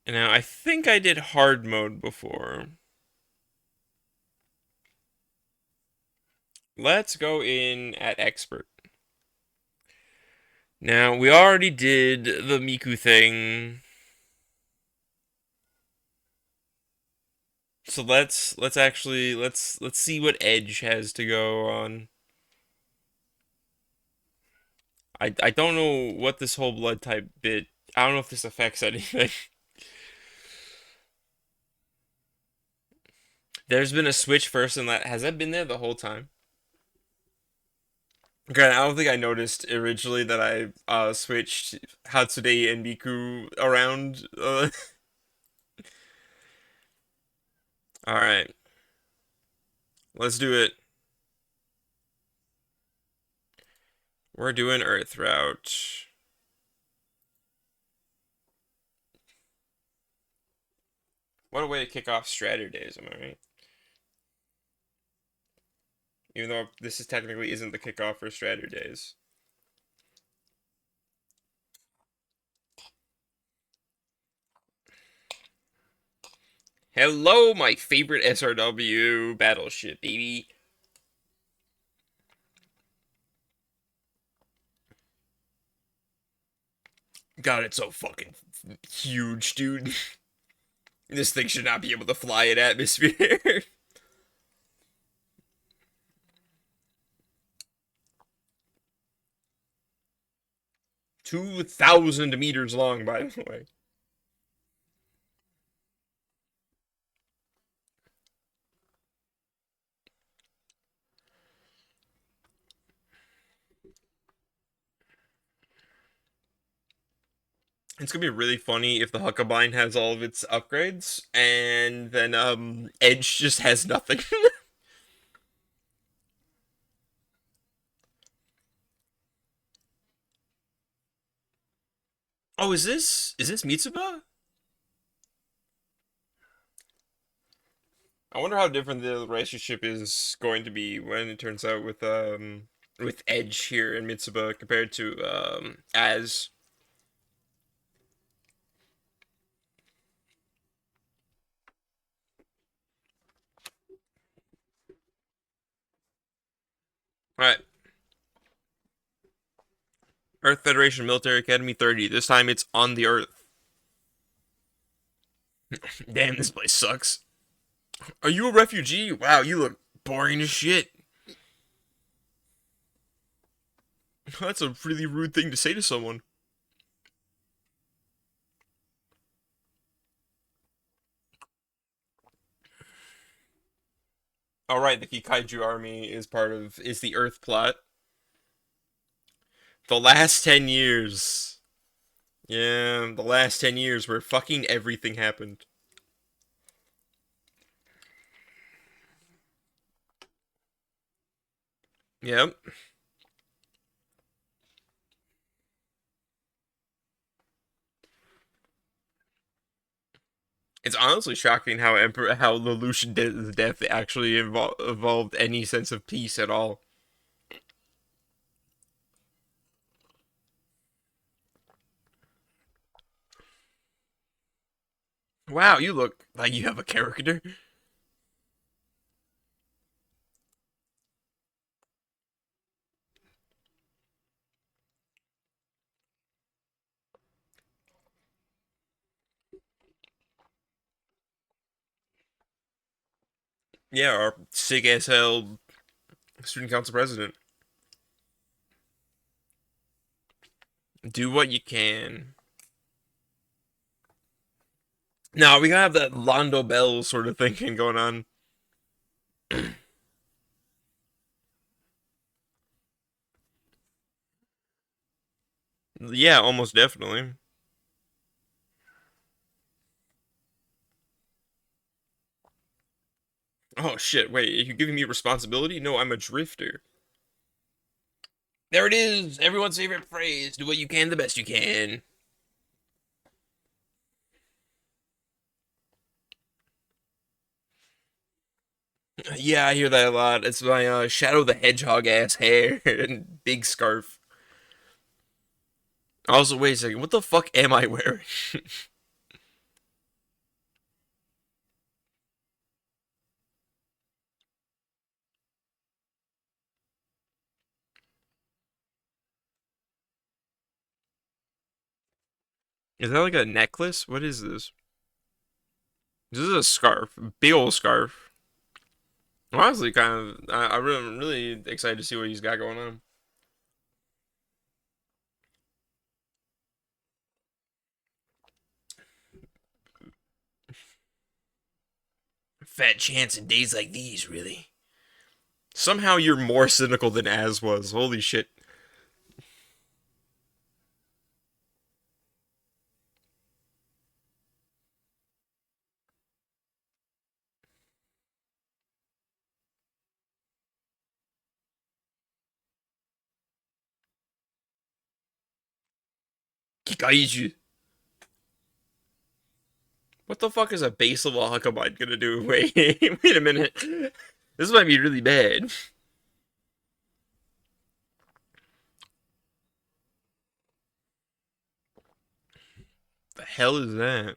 And now I think I did hard mode before. Let's go in at expert. Now we already did the Miku thing. So let's actually let's see what Edge has to go on. I don't know what this whole blood type bit. I don't know if this affects anything. There's been a switch first and that has that been there the whole time? Okay, I don't think I noticed originally that I switched Hatsude and Miku around. All right, let's do it. We're doing Earth route. What a way to kick off Stratter Days, am I right? Even though this is technically isn't the kickoff for Stratter Days. Hello, my favorite SRW battleship, baby. God, it's so fucking huge, dude. This thing should not be able to fly in atmosphere. 2,000 meters long, by the way. It's gonna be really funny if the Huckabine has all of its upgrades, and then Edge just has nothing. Oh, is this Mitsuba? I wonder how different the relationship is going to be when it turns out with Edge here and Mitsuba compared to Az. All right, Earth Federation Military Academy 30. This time it's on the Earth. Damn, this place sucks. Are you a refugee? Wow, you look boring as shit. That's a really rude thing to say to someone. Alright, the Kikaiju army is the Earth plot. The last 10 years. Yeah, the last 10 years where fucking everything happened. Yep. It's honestly shocking how Lelouch's death actually evolved any sense of peace at all. Wow, you look like you have a character. Yeah, our sick as hell student council president. Do what you can. No, we gotta have that Londo Bell sort of thinking going on. Yeah, almost definitely. Oh shit, wait, are you giving me responsibility? No, I'm a drifter. There it is, everyone's favorite phrase. Do what you can the best you can. Yeah, I hear that a lot. It's my Shadow the Hedgehog ass hair and big scarf. Also, wait a second, what the fuck am I wearing? Is that like a necklace? What is this? This is a scarf. Big old scarf. Honestly, I'm really excited to see what he's got going on. Fat chance in days like these, really. Somehow you're more cynical than Az was. Holy shit. Kikaiju. What the fuck is a base level Hakabite gonna do? Wait, wait a minute. This might be really bad. The hell is that?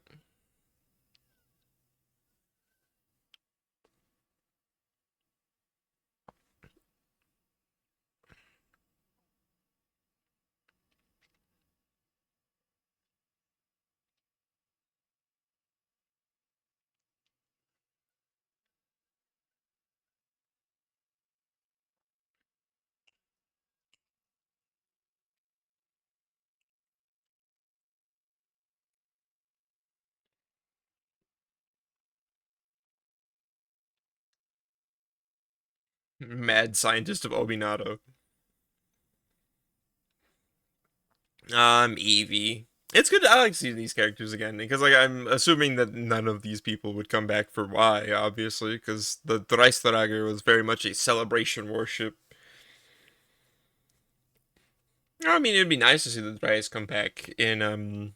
Mad scientist of Obinato. Eevee. It's good. I like seeing these characters again because, like, I'm assuming that none of these people would come back for Y, obviously, because the Dreistrager was very much a celebration worship. I mean, it'd be nice to see the Dreiss come back in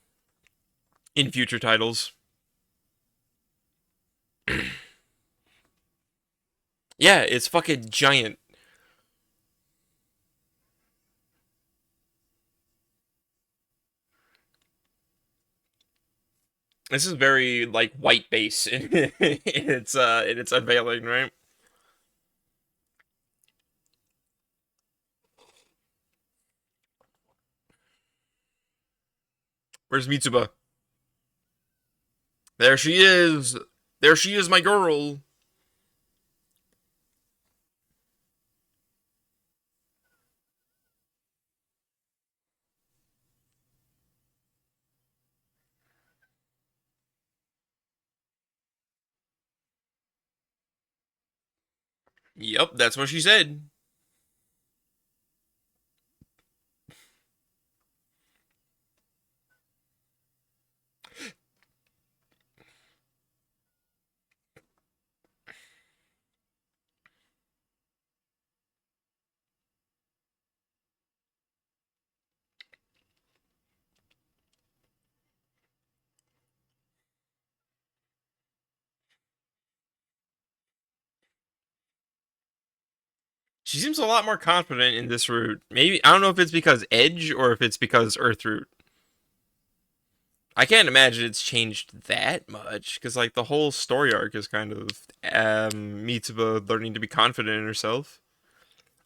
future titles. Yeah, it's fucking giant. This is very like white base in its unveiling, right? Where's Mitsuba? There she is. There she is, my girl. Yep, that's what she said. She seems a lot more confident in this route. Maybe I don't know if it's because Edge or if it's because Earth route. I can't imagine it's changed that much because like the whole story arc is kind of Mitsuba learning to be confident in herself.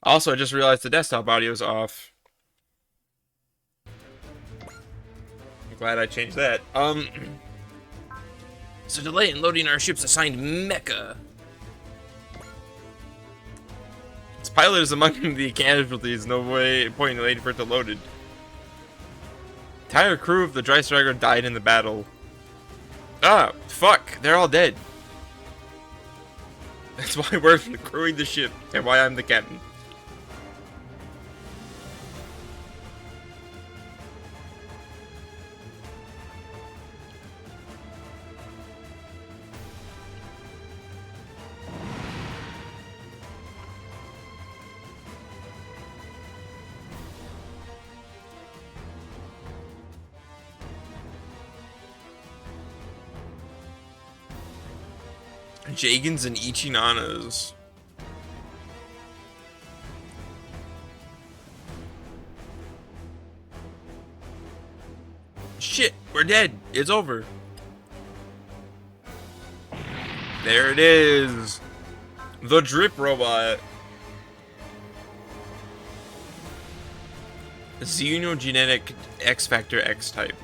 Also, I just realized the desktop audio is off. I'm glad I changed that. It's a delay in loading our ship's assigned mecha. Its pilot is among the casualties. No point in waiting for it to load it. Entire crew of the Dreistrager died in the battle. Ah, fuck. They're all dead. That's why we're crewing the ship and why I'm the captain. Jagans and Ichinanas. Shit, we're dead. It's over. There it is. The drip robot. Xenogenetic X Factor X type.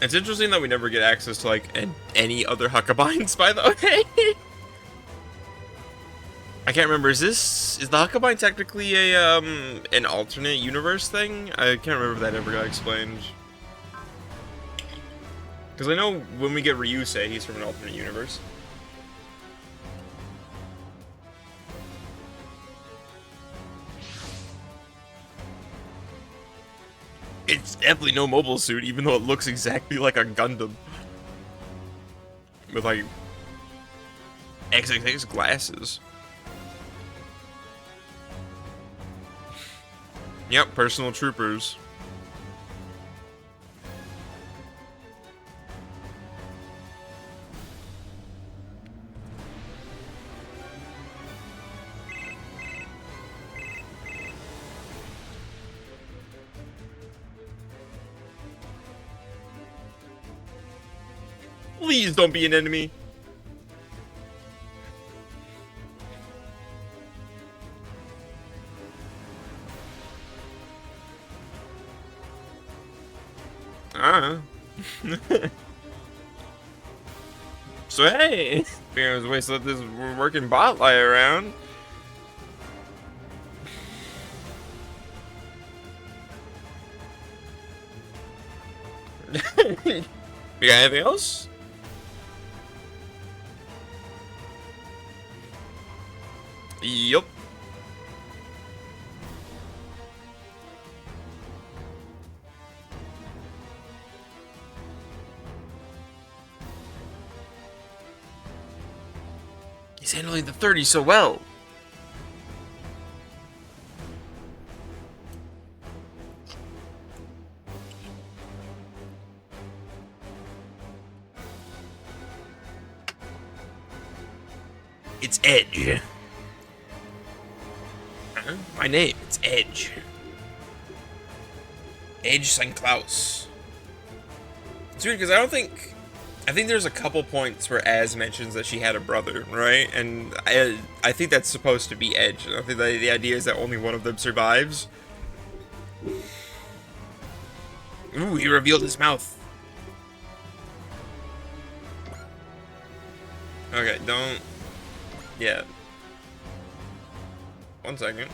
It's interesting that we never get access to like any other Huckabines, by the way. I can't remember. Is the Huckabine technically a an alternate universe thing? I can't remember if that ever got explained. Because I know when we get Ryusei, he's from an alternate universe. It's definitely no mobile suit, even though it looks exactly like a Gundam. With like XXX glasses. Yep, personal troopers. Please don't be an enemy. So hey, there's ways to let this working bot lie around. You got anything else? Yup. He's handling the 30 so well. It's Edge. My name, it's Edge. Edge St. Klaus. It's weird because I think there's a couple points where Az mentions that she had a brother, right? And I think that's supposed to be Edge. I think the idea is that only one of them survives. Ooh, he revealed his mouth. Okay, don't... Yeah. 1 second.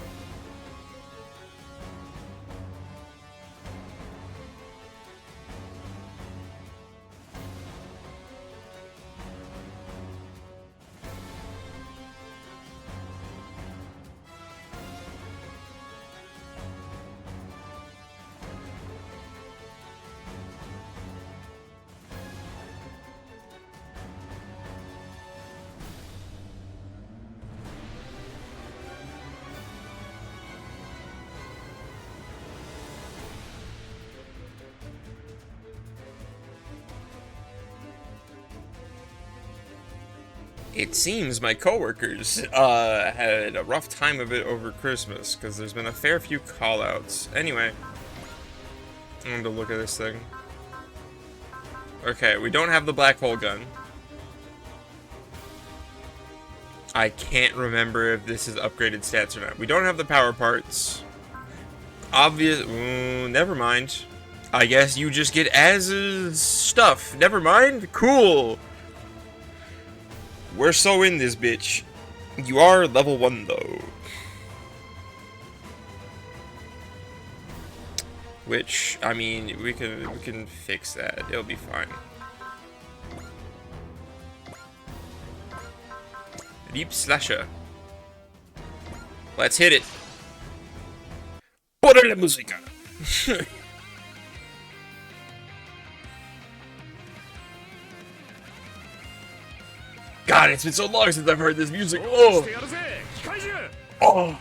It seems my coworkers had a rough time of it over Christmas because there's been a fair few callouts. Anyway, I'm going to look at this thing. Okay, we don't have the black hole gun. I can't remember if this is upgraded stats or not. We don't have the power parts. Never mind. I guess you just get Az's stuff. Never mind. Cool. We're so in this bitch. You are level 1 though. Which, I mean, we can fix that. It'll be fine. Deep Slasher. Let's hit it. Por la música. God, it's been so long since I've heard this music. Oh. Oh.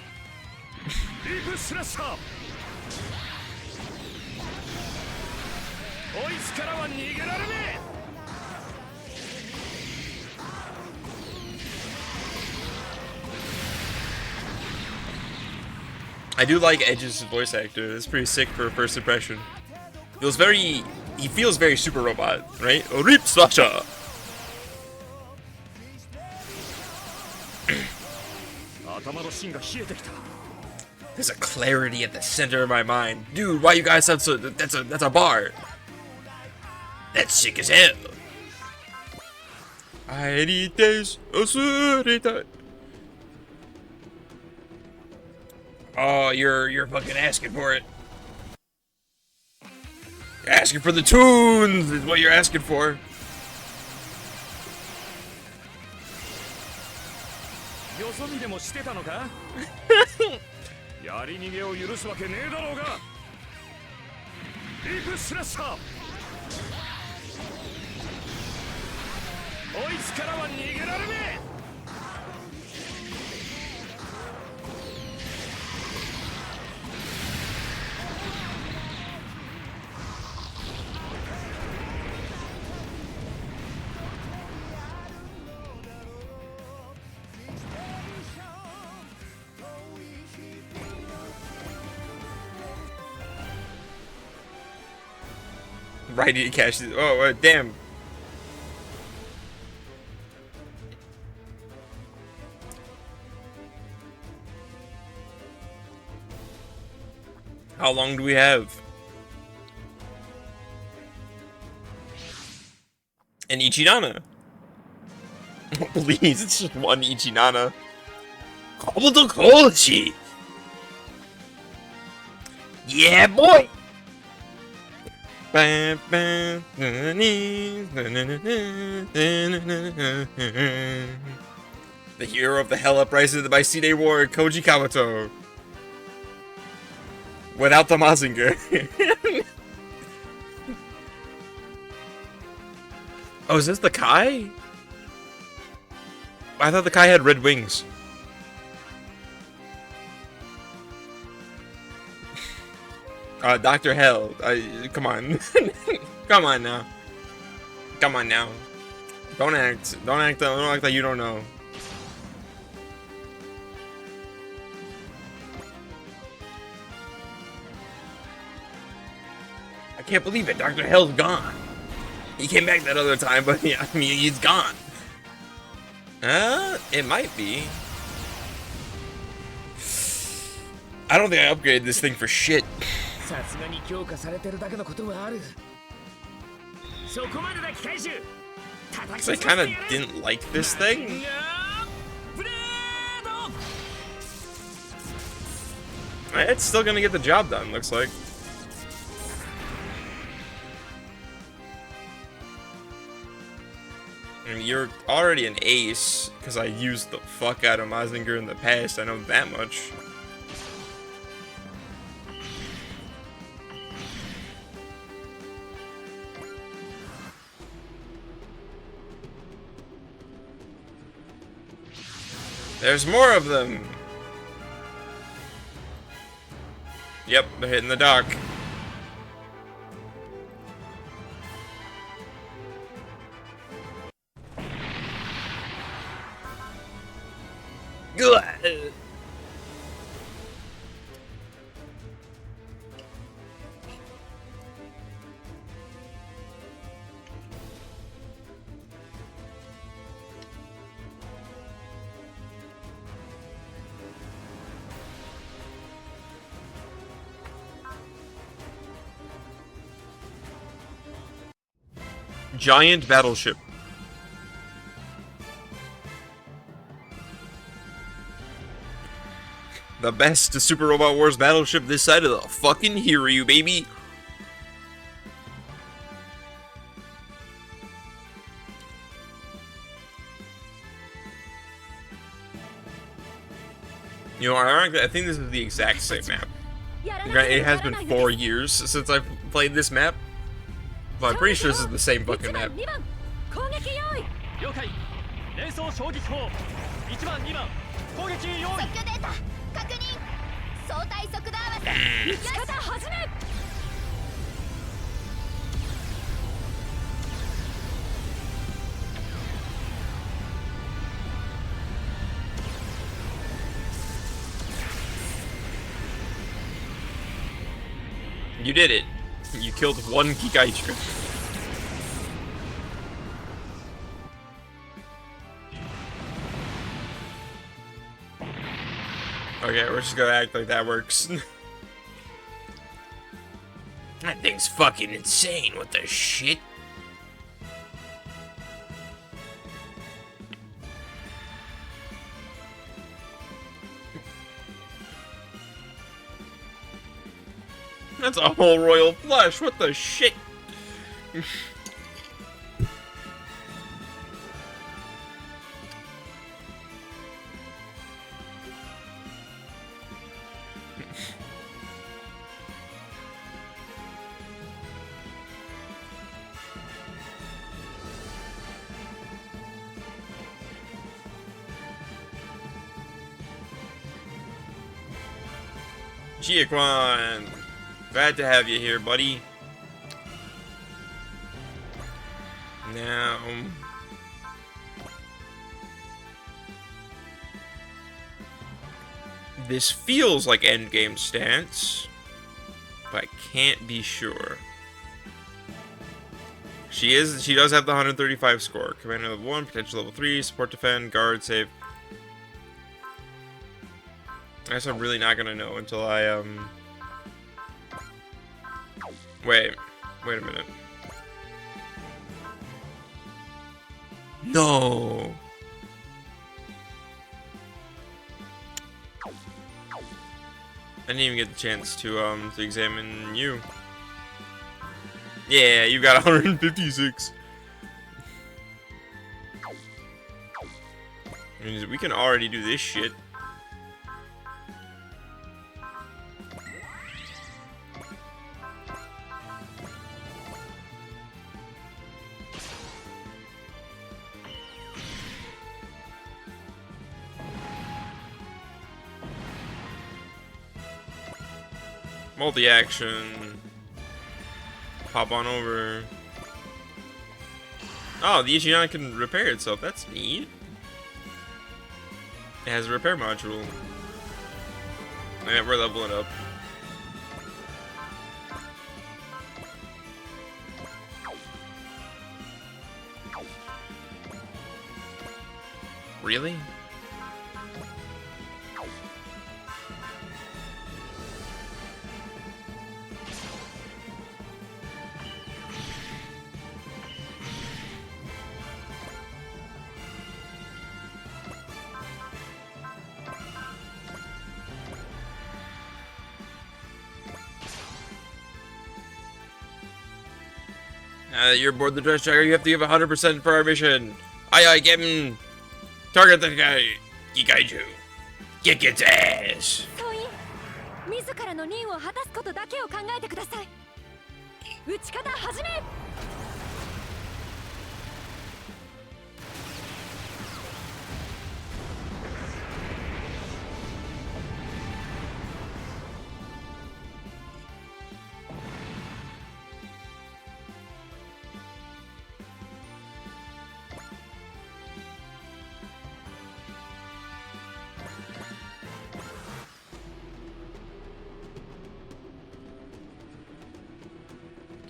I do like Edge's voice actor. It's pretty sick for a first impression. He feels very Super Robot, right? Rip Slasher. There's a clarity at the center of my mind. Dude, why you guys have so... That's a bar. That's sick as hell. Oh, you're fucking asking for it. You're asking for the tunes is what you're asking for. Right, to catch this. Oh, damn. How long do we have? An Ichinana. Please, it's just one Ichinana. Kobutokoshi! Yeah, boy! The hero of the Hell Uprising by C-Day War, Koji Kawato. Without the Mazinger. Oh, is this the Kai? I thought the Kai had red wings. Dr. Hell. Come on. Come on now. Come on now. Don't act like you don't know. I can't believe it. Dr. Hell's gone. He came back that other time, but yeah, I mean, he's gone. It might be. I don't think I upgraded this thing for shit. Cause I kind of didn't like this thing. It's still gonna get the job done, looks like. I mean, you're already an ace, because I used the fuck out of Mazinger in the past, I know that much. There's more of them! Yep, they're hitting the dock. Good. Giant battleship. The best Super Robot Wars battleship this side of the fucking Hiryu, baby. You know, ironically, I think this is the exact same map. It has been 4 years since I've played this map, but I'm pretty sure this is the same fucking map. You did it. You killed one Kikaichika. Okay, we're just gonna act like that works. That thing's fucking insane. What the shit? That's a whole royal flush. What the shit? Jiaquan, glad to have you here, buddy. Now, this feels like endgame stance, but I can't be sure. She does have the 135 score. Commander level 1, potential level 3, support defend, guard, save. I guess I'm really not gonna know until I, Wait a minute. No! I didn't even get the chance to examine you. Yeah, you got 156. I mean, we can already do this shit. Multi-action. Hop on over. Oh, the Ichion can repair itself. That's neat. It has a repair module. And we're leveling up. Really? Now that you're aboard the Dress Tracker, you have to give 100% for our mission. Aye, aye, Captain. Target the guy. Gikaiju. Kick its ass. 総員自らの任を果たすことだけを考えてください。撃ち方始め。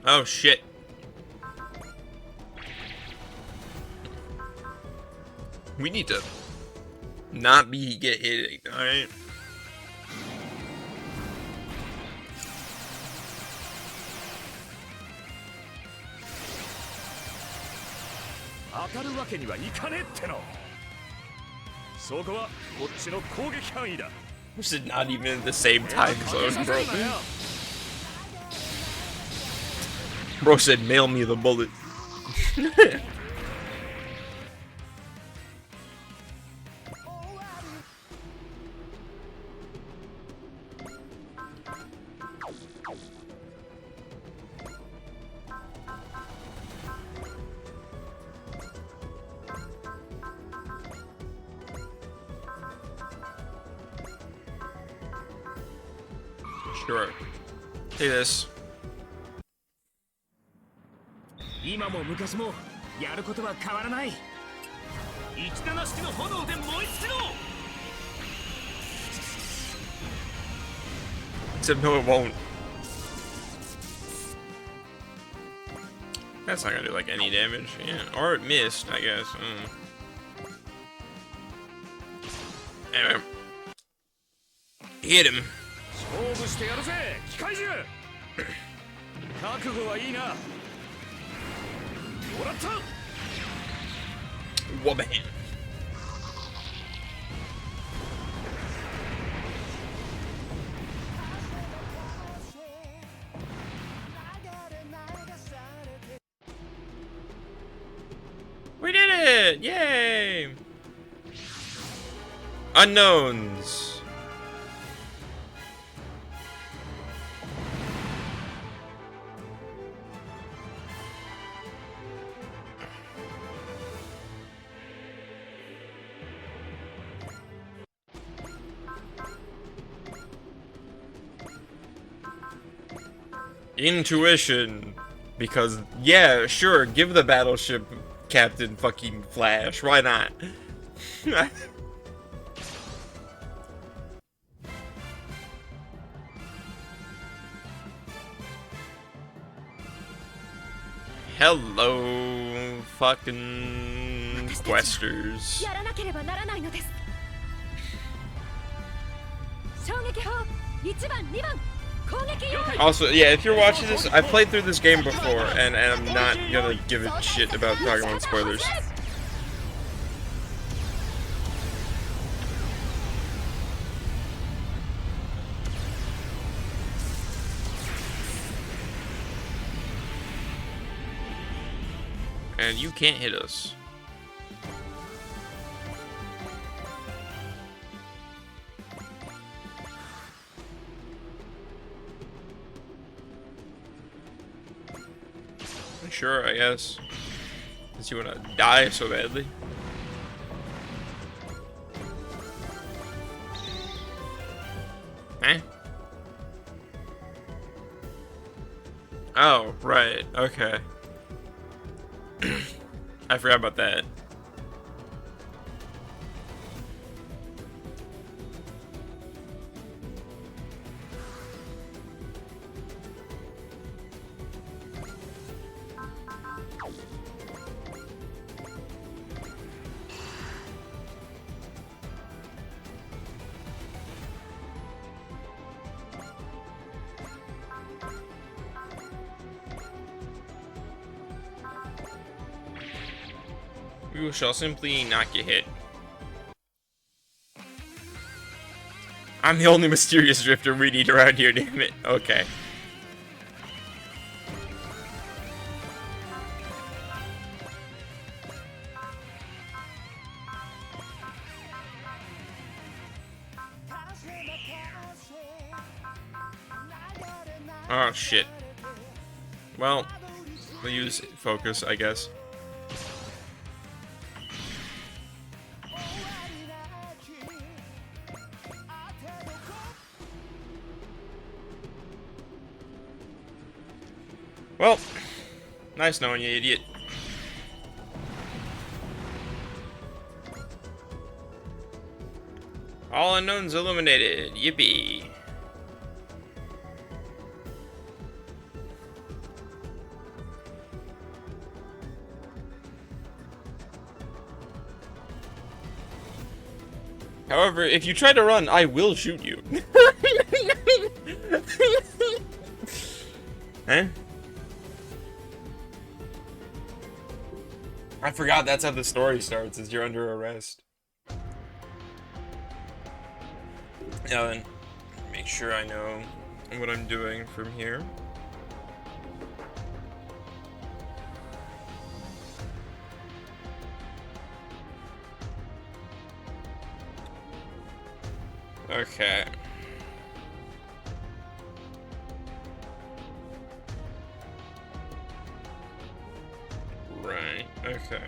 Oh shit. We need to not get hit, alright? This is not even in the same time zone, bro. Bro said, mail me the bullet. Sure. Take this. 今も昔もやることは変わらない。17式の炎で燃え尽きろ。 Except no, it won't. That's not gonna do like any damage. Yeah, or it missed, I guess. Anyway, hit him. 勝負してやるぜ、機械獣。覚悟はいいな。もらった。 Wabam. We did it! Yay! Unknowns. Intuition, because yeah, sure, give the battleship Captain fucking Flash. Why not? Hello, fucking questers. やらなければならないのです。衝撃砲1番2番 Also, yeah, if you're watching this, I played through this game before, and I'm not gonna give a shit about talking about spoilers. And you can't hit us. Sure, I guess. Since you wanna die so badly. Eh? Oh, right. Okay. I forgot about that. We shall simply not get hit. I'm the only mysterious drifter we need around here, damn it. Okay. Oh, shit. Well, we'll use focus, I guess. Well, nice knowing you, idiot. All unknowns eliminated. Yippee. However, if you try to run, I will shoot you. Huh? I forgot that's how the story starts, is you're under arrest. Now then, make sure I know what I'm doing from here. Okay. Right, okay.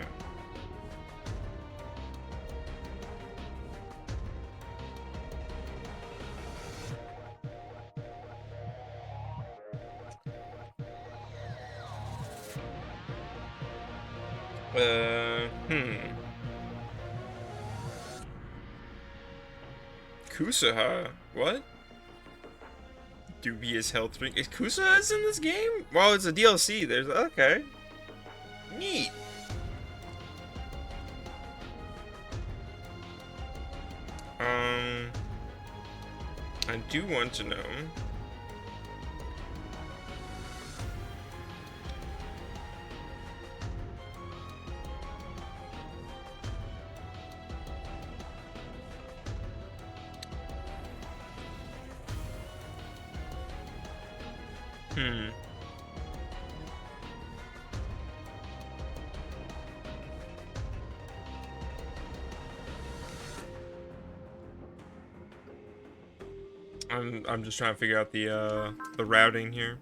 Kusaha? What? Dubious health drink. Is Kusaha in this game? Well, it's a DLC. There's okay. Neat. I do want to know. I'm just trying to figure out the routing here.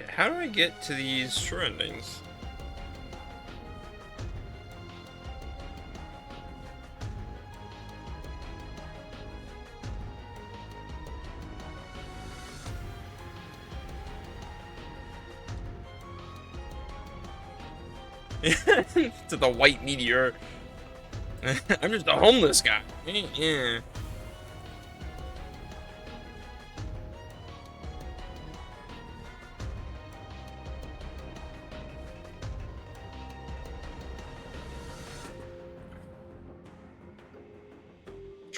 How do I get to these surroundings? To the white meteor. I'm just a homeless guy. Yeah.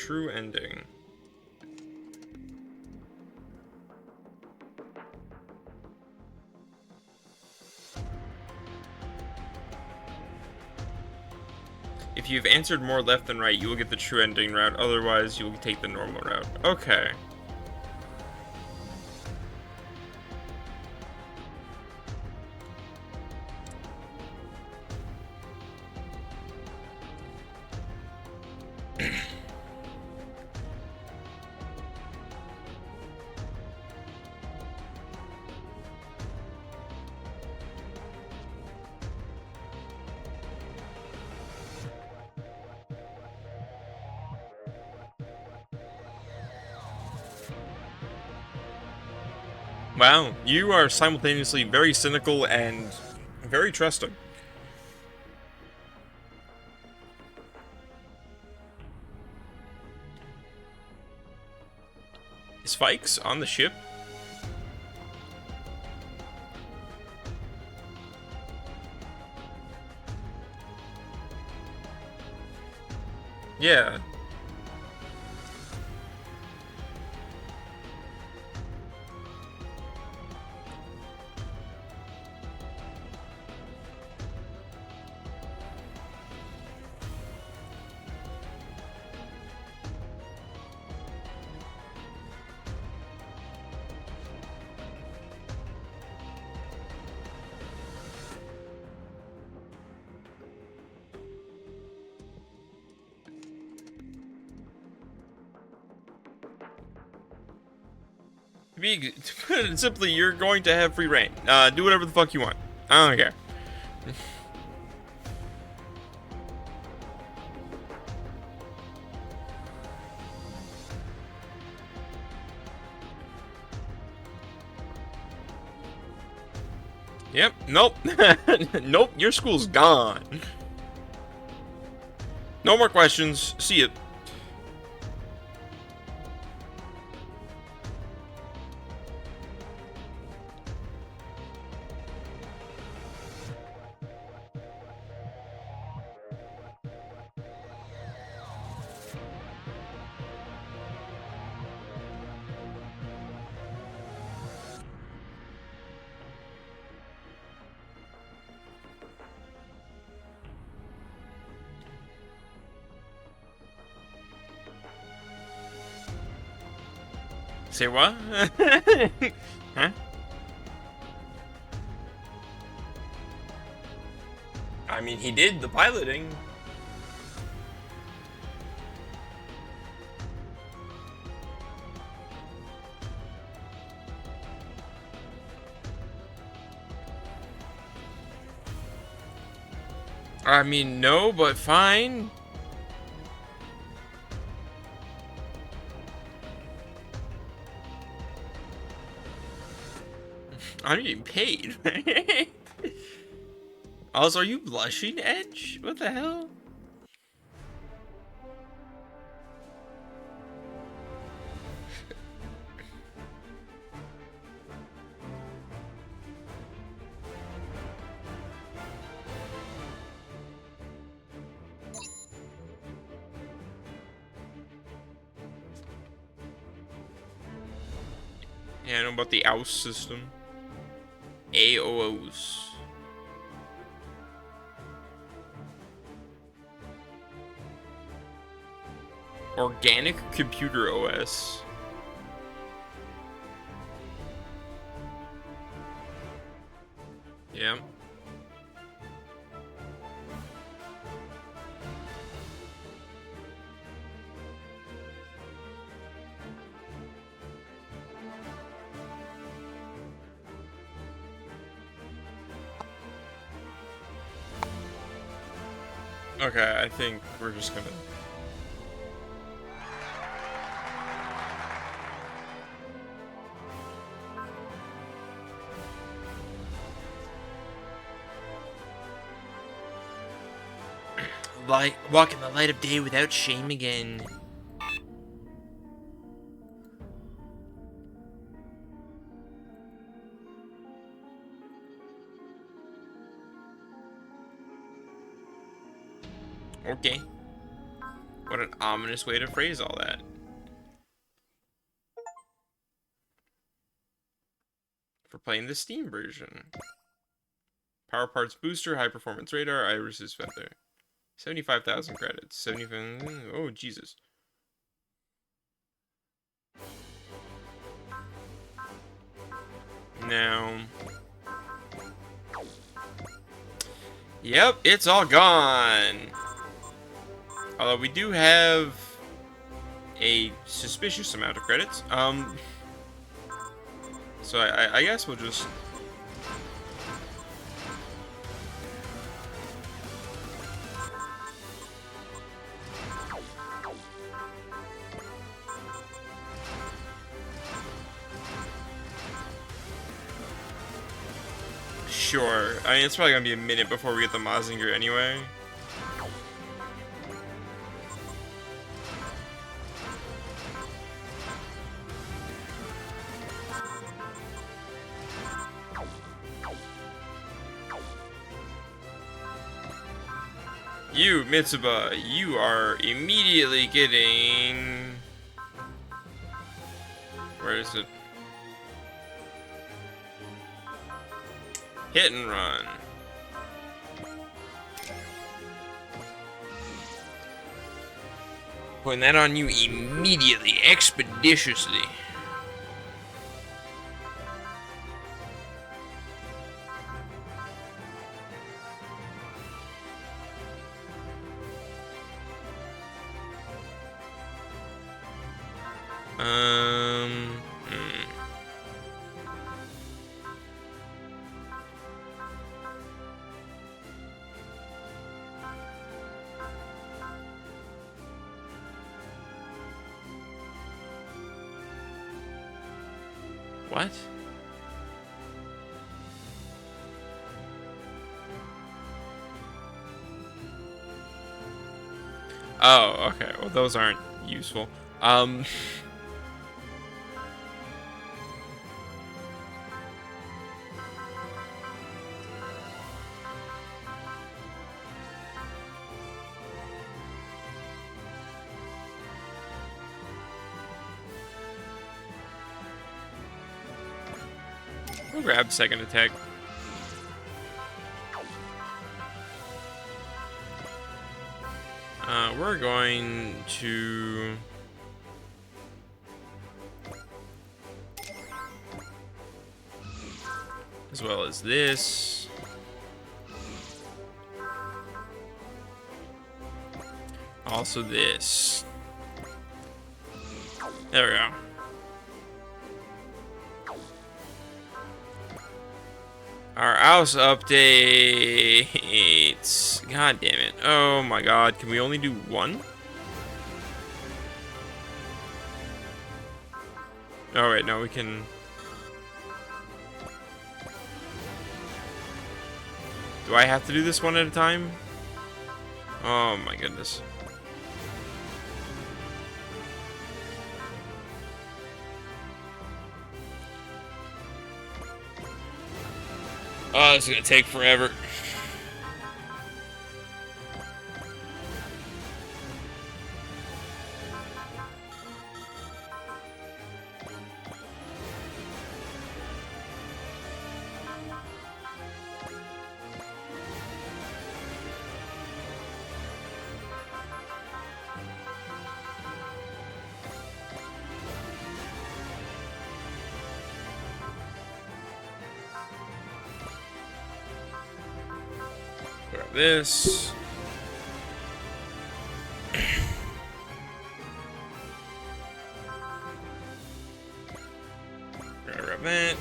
true ending. If you've answered more left than right, you will get the true ending route. Otherwise, you will take the normal route. Okay. Wow, you are simultaneously very cynical and very trusting. Is Fikes on the ship? Yeah. To put it simply, you're going to have free reign. Do whatever the fuck you want. I don't care. Yep. Nope. Nope. Your school's gone. No more questions. See ya. Say what? Huh? I mean, he did the piloting. I mean, no, but fine. I'm getting paid. Also, are you blushing, Edge? What the hell? Yeah, I know about the OUS system. AOOs. Organic Computer OS. Yeah. Okay, I think we're just gonna... walk in the light of day without shame again. Okay. What an ominous way to phrase all that. For playing the Steam version. Power Parts Booster, High Performance Radar, Iris's Feather. 75,000 credits. 75. Oh, Jesus. Now. Yep, it's all gone. Although we do have a suspicious amount of credits. So I guess we'll just. Sure. I mean, it's probably gonna be a minute before we get the Mazinger anyway. You, Mitsuba, you are immediately getting... Where is it? Hit and run. Putting that on you immediately, expeditiously. Hmm. What? Oh, okay. Well, those aren't useful. We'll grab second attack. We're going to... As well as this. Also this. There we go. Our house updates. God damn it. Oh my god. Can we only do one? Oh wait, no, we can... Do I have to do this one at a time? Oh my goodness. Oh, this is gonna take forever. Grab this. Grab that.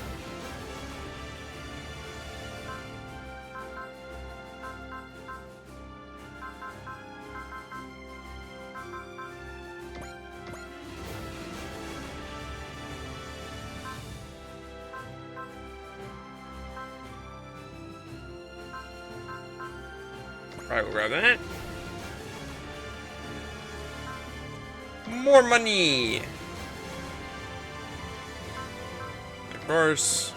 Alright, we'll grab that. More money! Of course.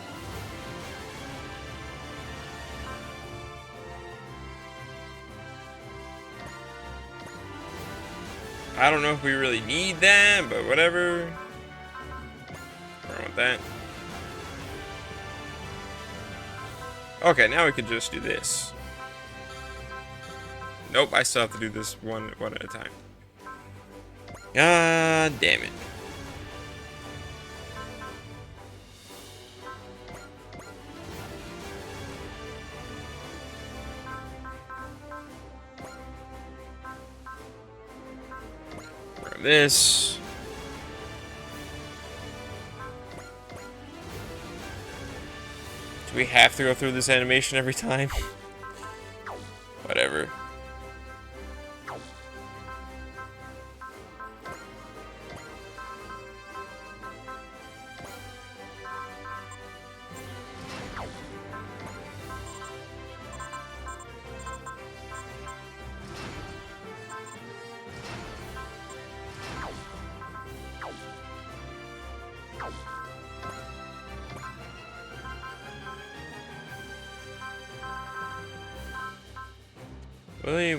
I don't know if we really need that, but whatever. Wrong with that. Okay, now we can just do this. Nope, I still have to do this one at a time. God damn it. Grab this. Do we have to go through this animation every time? Whatever.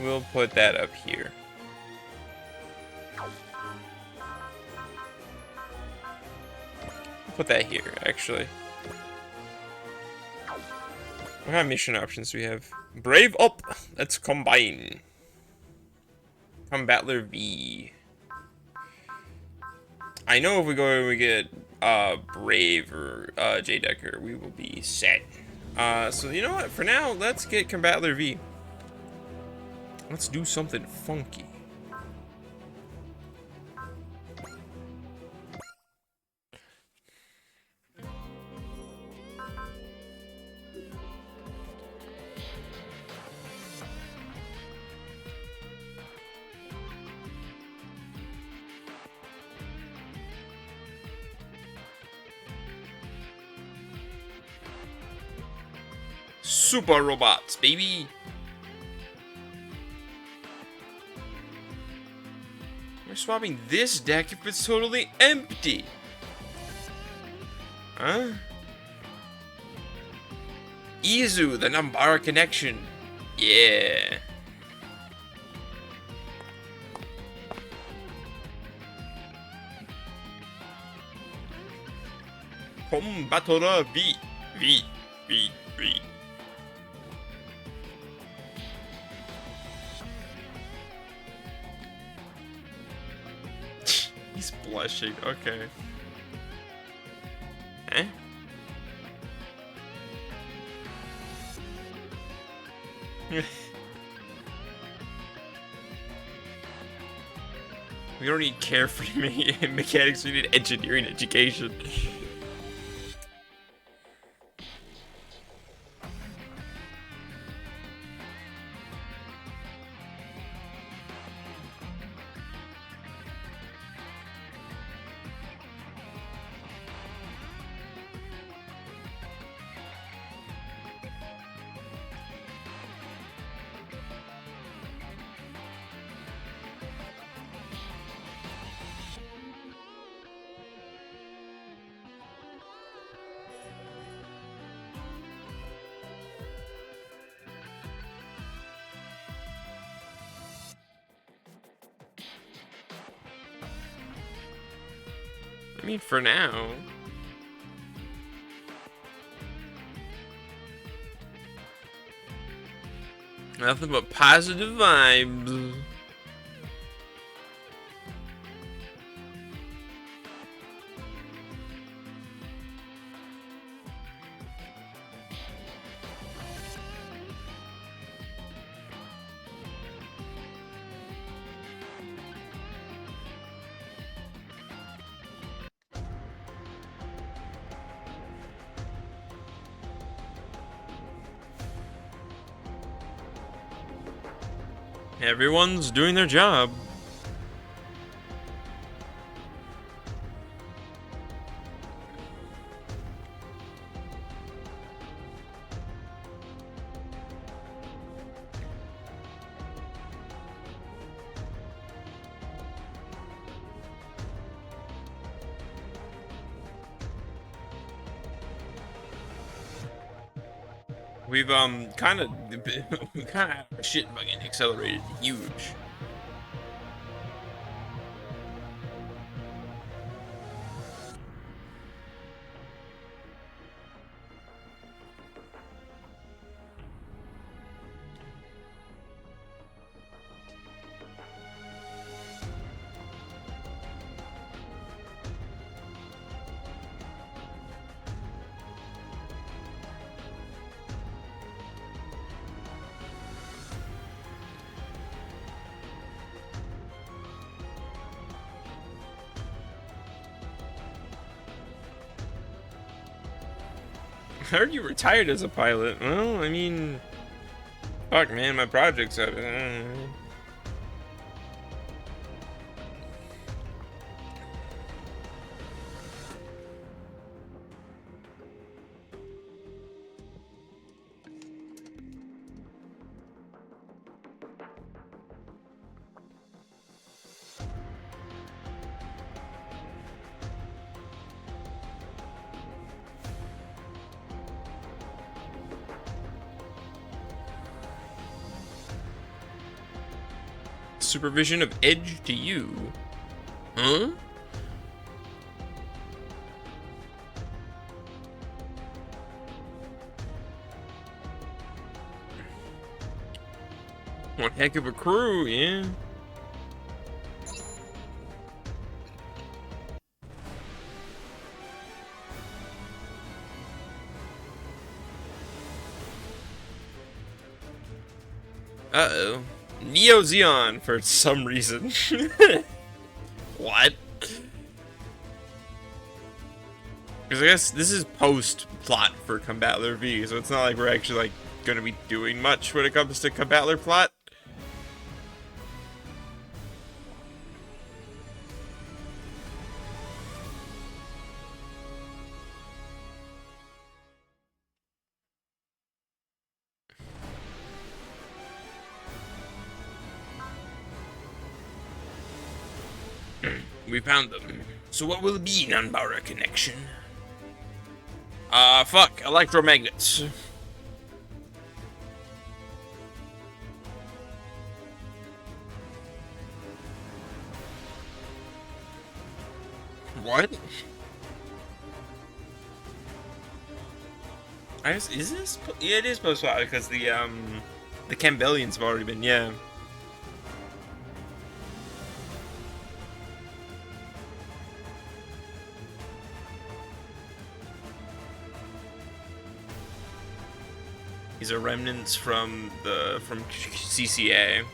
We'll put that up here. Put that here, actually. What kind of mission options do we have? Brave up! Let's combine. Combatler V. I know if we go and we get Brave or J Decker, we will be set. So you know what? For now, let's get Combatler V. Let's do something funky. Super robots, baby! We're swapping this deck if it's totally empty! Huh? Izu, the Nambara connection! Yeah! Combatora V! V! V! V! He's blushing, okay. Eh? We don't need carefree mechanics, we need engineering education. I mean, for now. Nothing but positive vibes. Everyone's doing their job. We've kind of shit fucking accelerated huge. I heard you retired as a pilot. Well, I mean, fuck, man, my project's out. Supervision of Edge to you. Huh? One heck of a crew, yeah. Uh-oh. Neo Zeon for some reason. What? Because I guess this is post-plot for Combattler V, so it's not like we're actually, like, gonna be doing much when it comes to Combattler plot. We found them. So what will it be, Nanbara connection? Fuck, electromagnets. What? I guess, is this? Yeah, it is post-plot because the Campbellians have already been, yeah. These are remnants from CCA.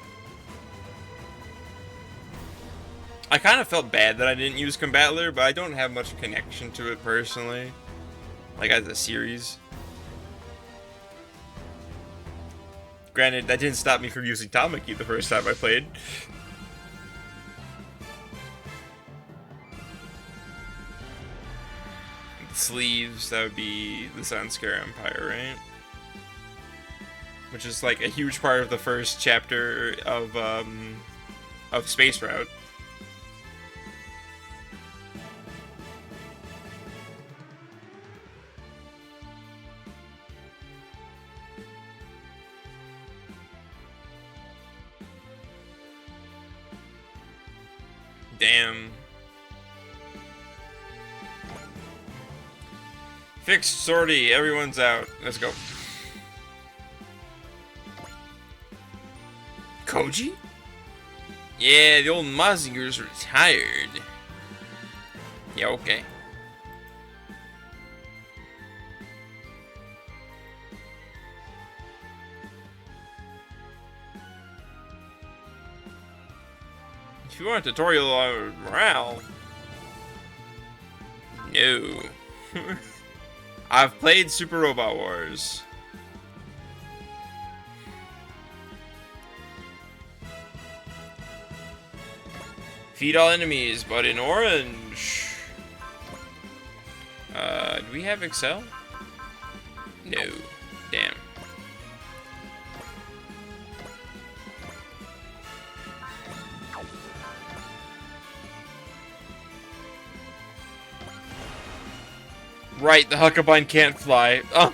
I kind of felt bad that I didn't use Combattler, but I don't have much connection to it personally, like as a series. Granted, that didn't stop me from using Tamaki the first time I played. The sleeves, that would be the Sunscare Empire, right? Which is like a huge part of the first chapter of Space Route. Damn. Fixed sortie, everyone's out. Let's go. Koji? Yeah, the old Mazinger's retired. Yeah, okay. If you want a tutorial on morale, no. I've played Super Robot Wars. Feed all enemies, but in orange. Do we have Excel? No. Damn. Right, the Huckabine can't fly. Oh.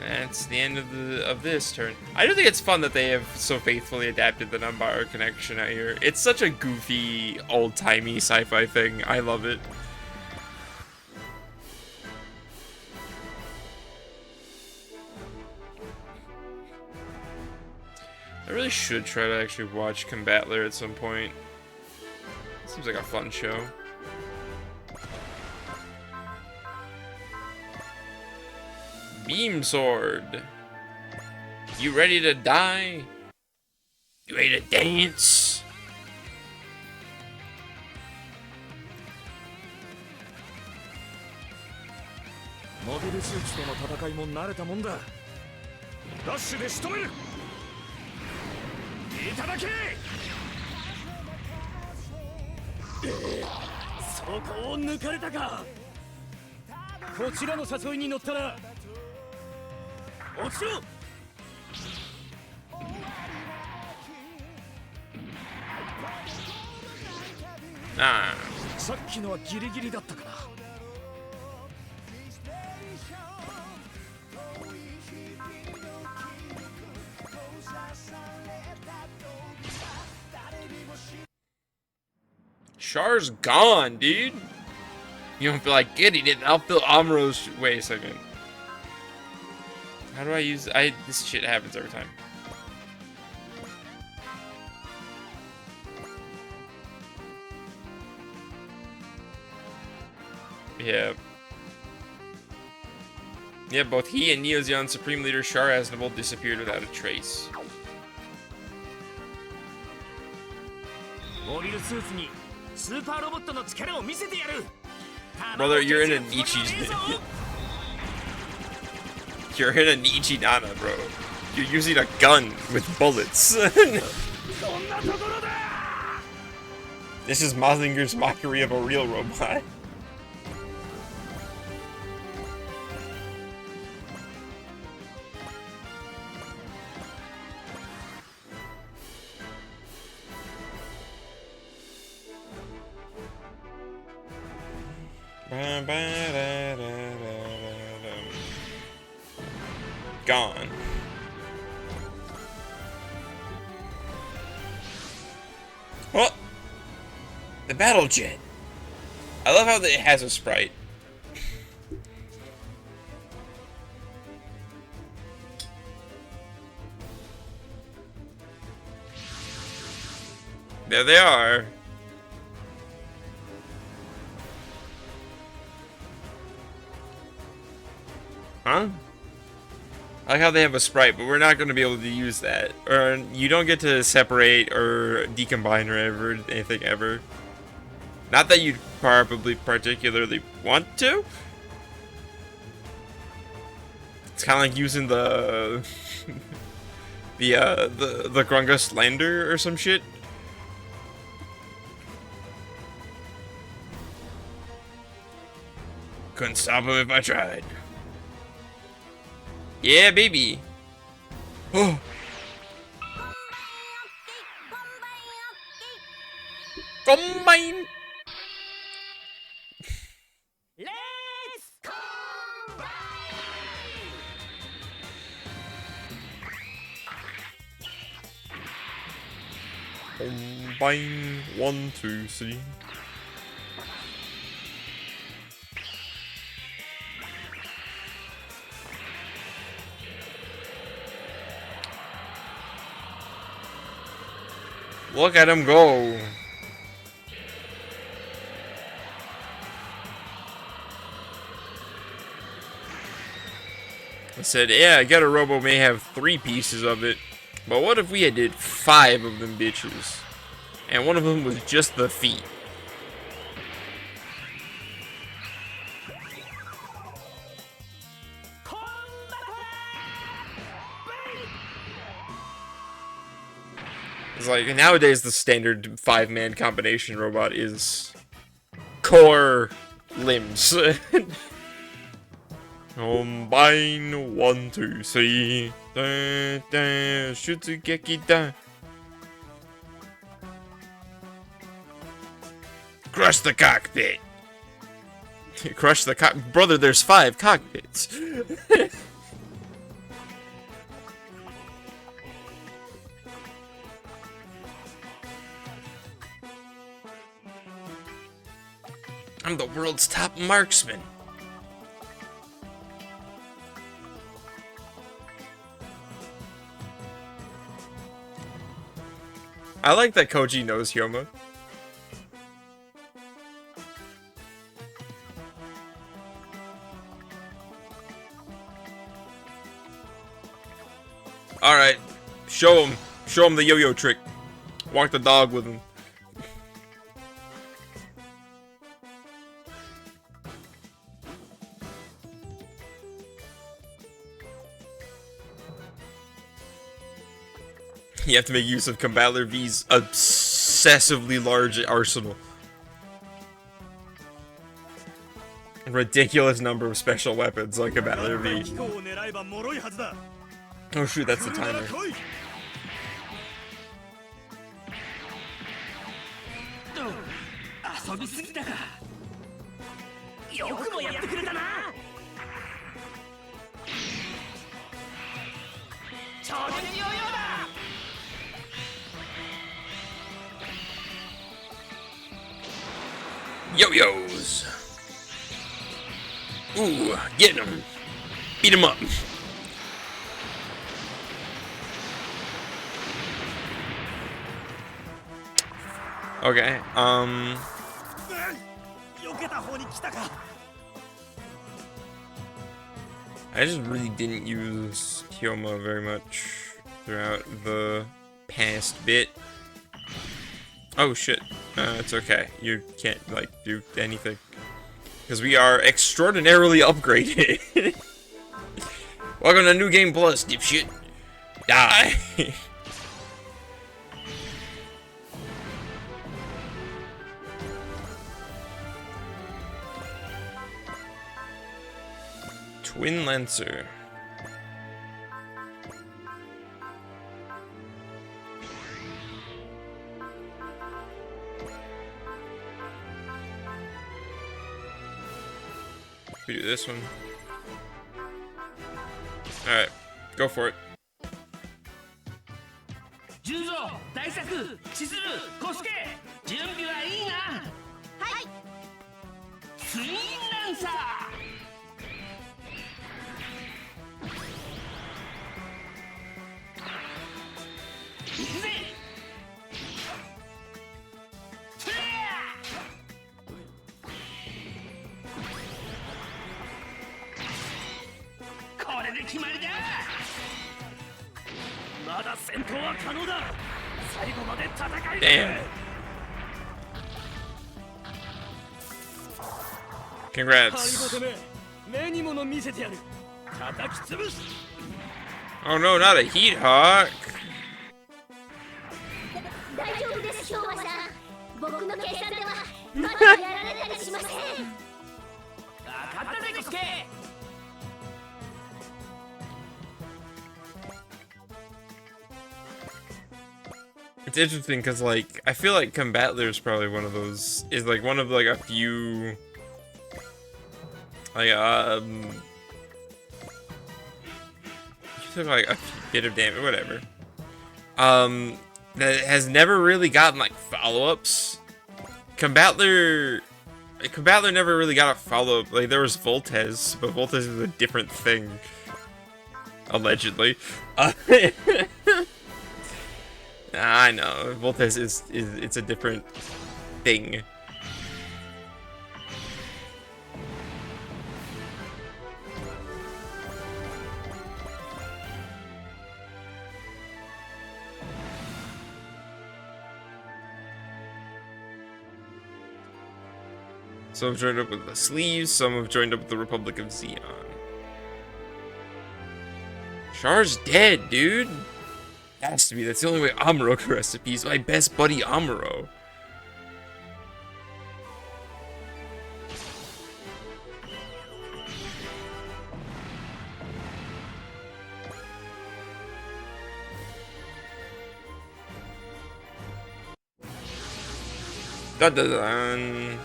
That's the end of this turn. I do think it's fun that they have so faithfully adapted the Nanbara connection out here. It's such a goofy, old-timey sci-fi thing. I love it. I really should try to actually watch Combattler at some point. Seems like a fun show. Beam Sword. You ready to die? You ready to dance? モビルスーツとの戦いも慣れたもんだ。ダッシュで仕留める。いただけ。そこを抜かれたか。こちらの誘いに乗ったら落ちろ。あさっきのはギリギリだったかな。Char's gone, dude. You don't feel like getting it. I'll feel Amuro's. Wait a second. How do I use? This shit happens every time. Yeah. Yeah, both he and Neozeon Supreme Leader Char Aznavour disappeared without a trace. モビルスーツにスーパーロボットの力を見せてやる。 Brother, you're in a Nietzsche. You're in a Nietzsche Nana, bro. You're using a gun with bullets. This is Mazinger's mockery of a real robot. Gone. Oh! The battle jet. I love how it has a sprite. There they are. Huh? I like how they have a sprite, but we're not going to be able to use that. Or you don't get to separate or decombine or ever anything ever. Not that you'd probably particularly want to. It's kind of like using the the Grungus Lander or some shit. Couldn't stop him if I tried. Yeah, baby. Oh. Combine. Let's Combine 1, 2, 3. Look at him go. I said, yeah, Get a Robo may have 3 pieces of it, but what if we had did 5 of them bitches? And one of them was just the feet. It's like, nowadays the standard 5-man combination robot is core limbs. Combine 1, 2, 3. Da, da, Shutsugeki da. Crush the cockpit. Crush the brother, there's 5 cockpits. I'm the world's top marksman. I like that Koji knows Hyoma. Alright, show show him the yo-yo trick. Walk the dog with him. You have to make use of Combattler V's obsessively large arsenal. Ridiculous number of special weapons on Combattler V. 機構を狙えば脆いはずだ Oh shoot, that's the timer. 来い遊びすぎたかよくもやってくれたな超絶ヨーヨーだ Yo-yos. Ooh, getting him. Beat him up. Okay, 避けた方に来たか I just really didn't use Kyoma very much throughout the past bit. Oh shit, it's okay. You can't, like, do anything. Because we are extraordinarily upgraded. Welcome to New Game Plus, dipshit. Die. Twin Lancer. We do this one. Alright, go for it. 純蔵大作千鶴小助準備はいいなはいツインランサー行くぜふやこれで決まりだまだ戦闘は可能だ最後まで戦い Damn. Congrats. 目に物見せてやる叩き潰す Oh no, not a Heat Hawk. 大丈夫です、兵馬さん。僕の計算ではまだやられたりしません。分かったぜ小助 It's interesting because, like, I feel like Combattler is probably one of those, is like one of like a few, like, you took like a bit of damage, whatever, that has never really gotten like follow-ups. Combattler never really got a follow-up. Like, there was Voltez, but Voltez is a different thing, allegedly. I know, Voltez is it's a different thing. Some have joined up with the Sleeves, some have joined up with the Republic of Xeon. Char's dead, dude! Has to be, that's the only way Amuro can recipes. My best buddy Amuro. Dun dun dun.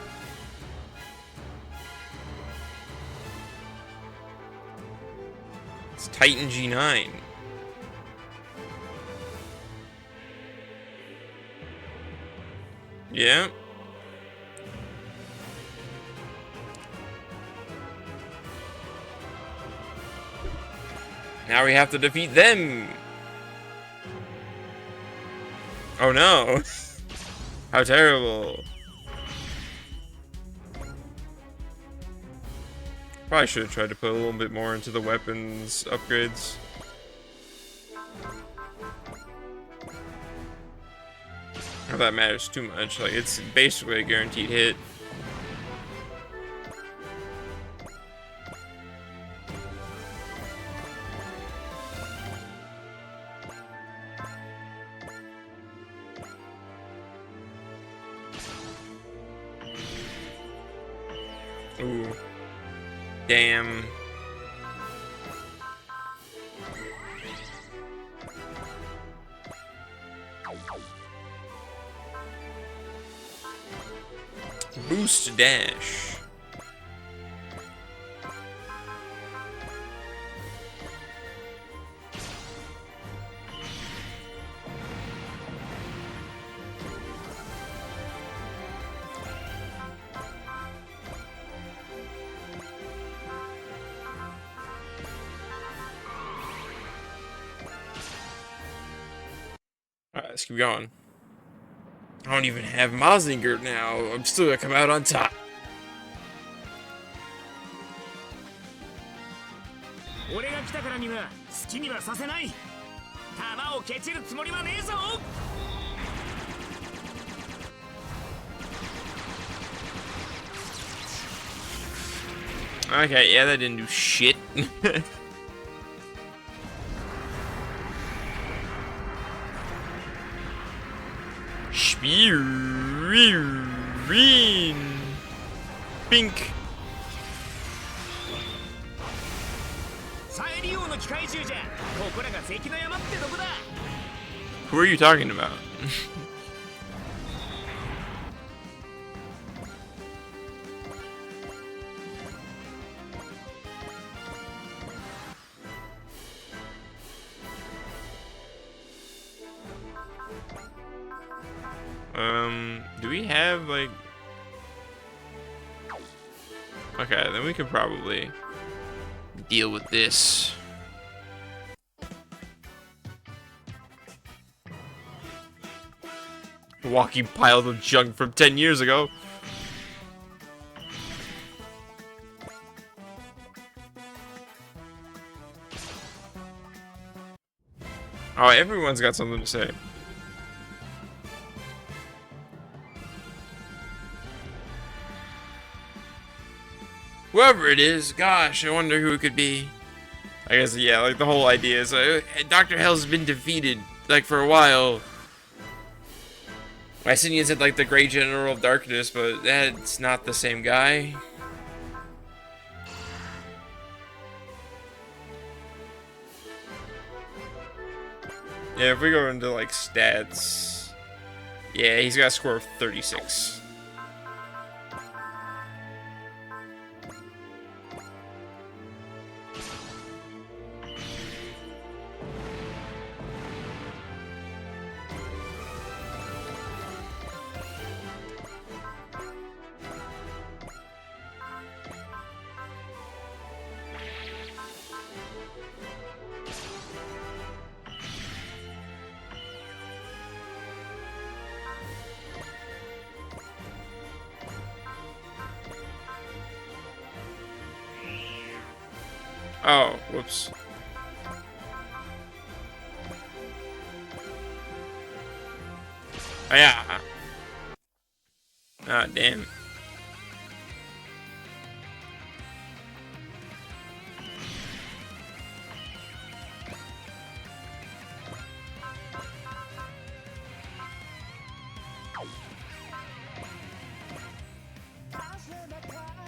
It's Titan G9. Yeah. Now we have to defeat them. Oh no. How terrible. Probably should have tried to put a little bit more into the weapons upgrades. Not that matters too much. Like, it's basically a guaranteed hit. Ooh. Damn. Boost dash. Alright, let's keep going. I don't even have Mazinger now. I'm still gonna come out on top. 俺が来たからには好きにはさせない。弾を蹴散るつもりはねえぞ。 Okay, yeah, that didn't do shit. Spearin. Pink. サエリ王の機械銃じゃ。ここらが関の山ってとこだ。 Who are you talking about? Do we have like... Okay, then we could probably deal with this. Walking pile of junk from 10 years ago. Oh, everyone's got something to say. Whoever it is, gosh, I wonder who it could be. I guess, yeah, like the whole idea is Dr. Hell's been defeated, like, for a while. Mycinian said, like, the Great General of Darkness, but that's not the same guy. Yeah, if we go into, like, stats... Yeah, he's got a score of 36. Oh, whoops. Oh, yeah. Ah, damn.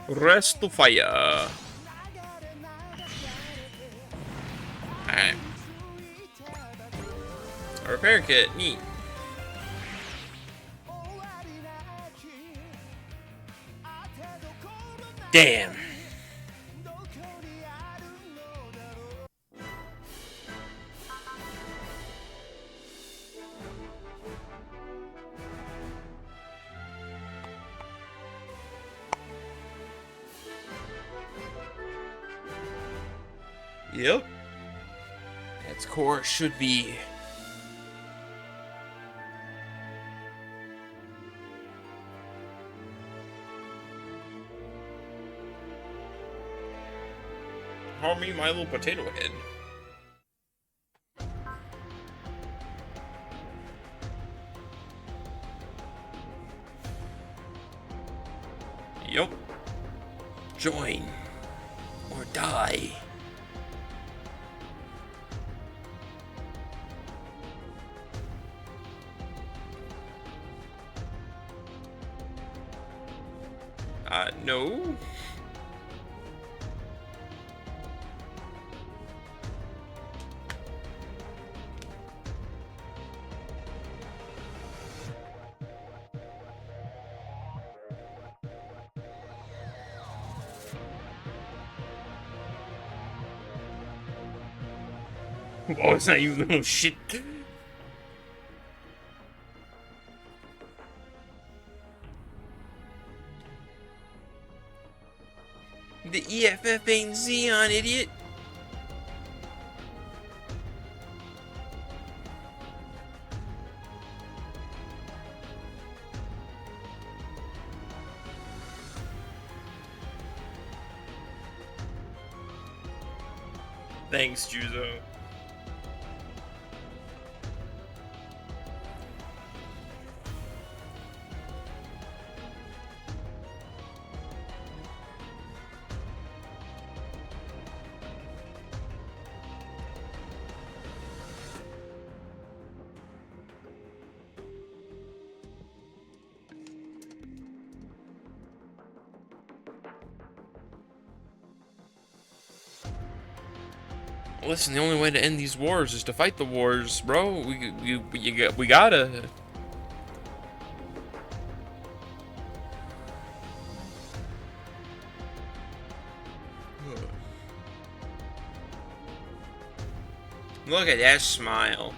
Rest to fire. Alright. A repair kit, neat. Damn. Yep. Its core should be. Me, my little potato head. Yup. Join or die. No. Oh, it's not you little shit. The EFF ain't Xeon, idiot. Thanks, Juzo. Listen, the only way to end these wars is to fight the wars, bro. We gotta. Look at that smile.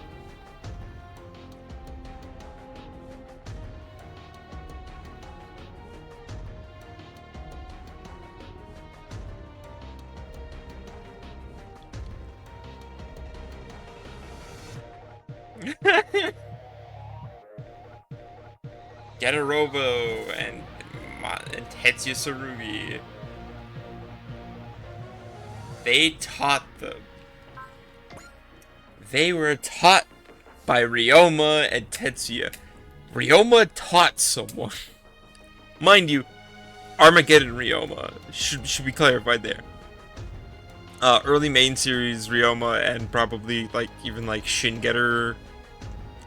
Getarobo and Tetsuya Tsurugi. They taught them. They were taught by Ryoma and Tetsuya. Ryoma taught someone. Mind you, Armageddon Ryoma should be clarified there. Early main series Ryoma and probably even Shin Getter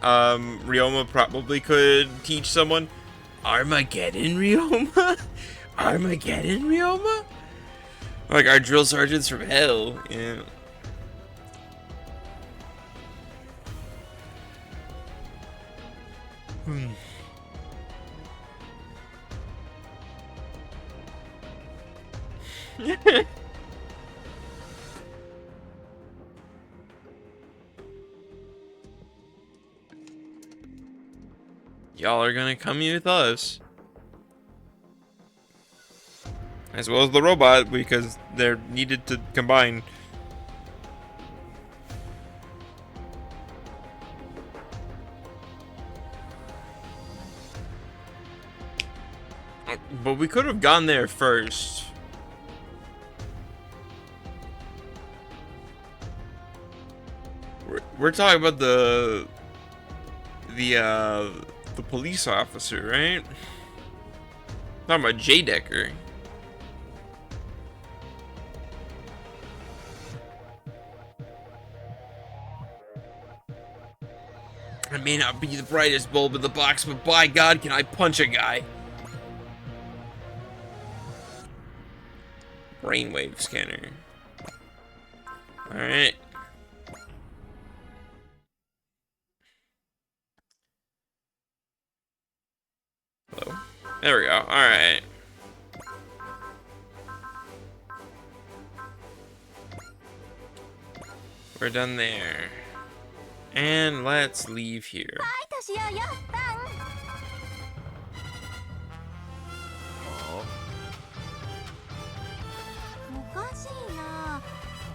Ryoma probably could teach someone. Armageddon Ryoma? Armageddon Ryoma? Like our drill sergeants from hell, yeah. Y'all are gonna come with us. As well as the robot, because they're needed to combine. But we could have gone there first. We're talking about the police officer, right? Talking about J. Decker. I may not be the brightest bulb in the box, but by God, can I punch a guy? Brainwave scanner. Alright. Hello. There we go. Alright. We're done there. And let's leave here. しようよバンおかしいな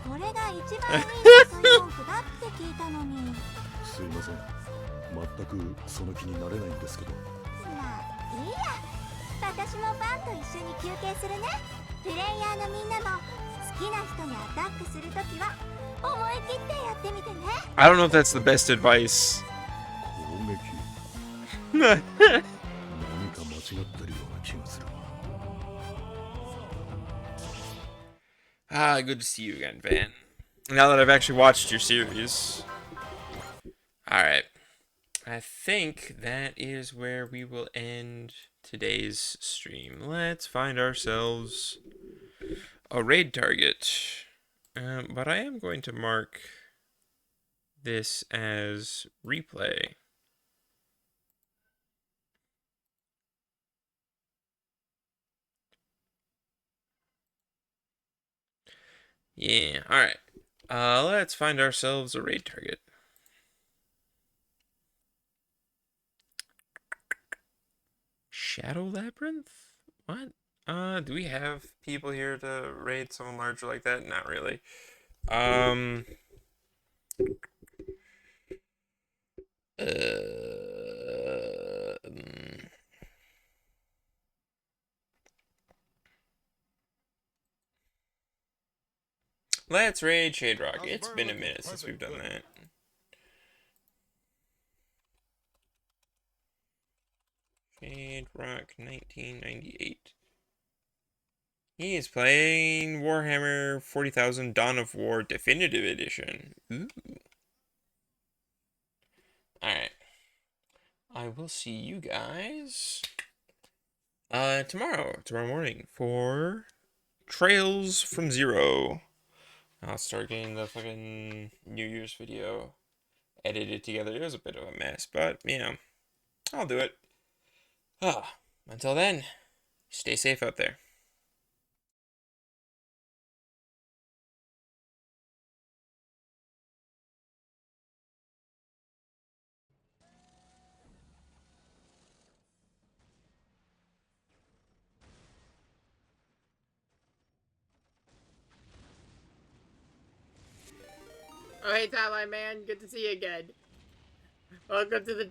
これが一番いい誘い文句だって聞いたのにすいません全くその気になれないんですけどまあいいや私もバンと一緒に休憩するねプレイヤーのみんなも好きな人にアタックするときは思い切ってやってみてね I don't know if that's the best advice. 攻撃何か間違ってるような気がする Ah, good to see you again, Van. Now that I've actually watched your series. Alright. I think that is where we will end today's stream. Let's find ourselves a raid target. But I am going to mark this as replay. Yeah, alright. Let's find ourselves a raid target. Shadow Labyrinth? What? Do we have people here to raid someone larger like that? Not really. Let's raid Shade Rock. It's been a minute since we've done that. Shade Rock 1998. He is playing Warhammer 40,000 Dawn of War Definitive Edition. Ooh. Alright. I will see you guys tomorrow morning for Trails from Zero. I'll start getting the fucking New Year's video edited together. It was a bit of a mess, but you know, I'll do it. Until then, stay safe out there. Oh, hey, Timeline Man. Good to see you again. Welcome to the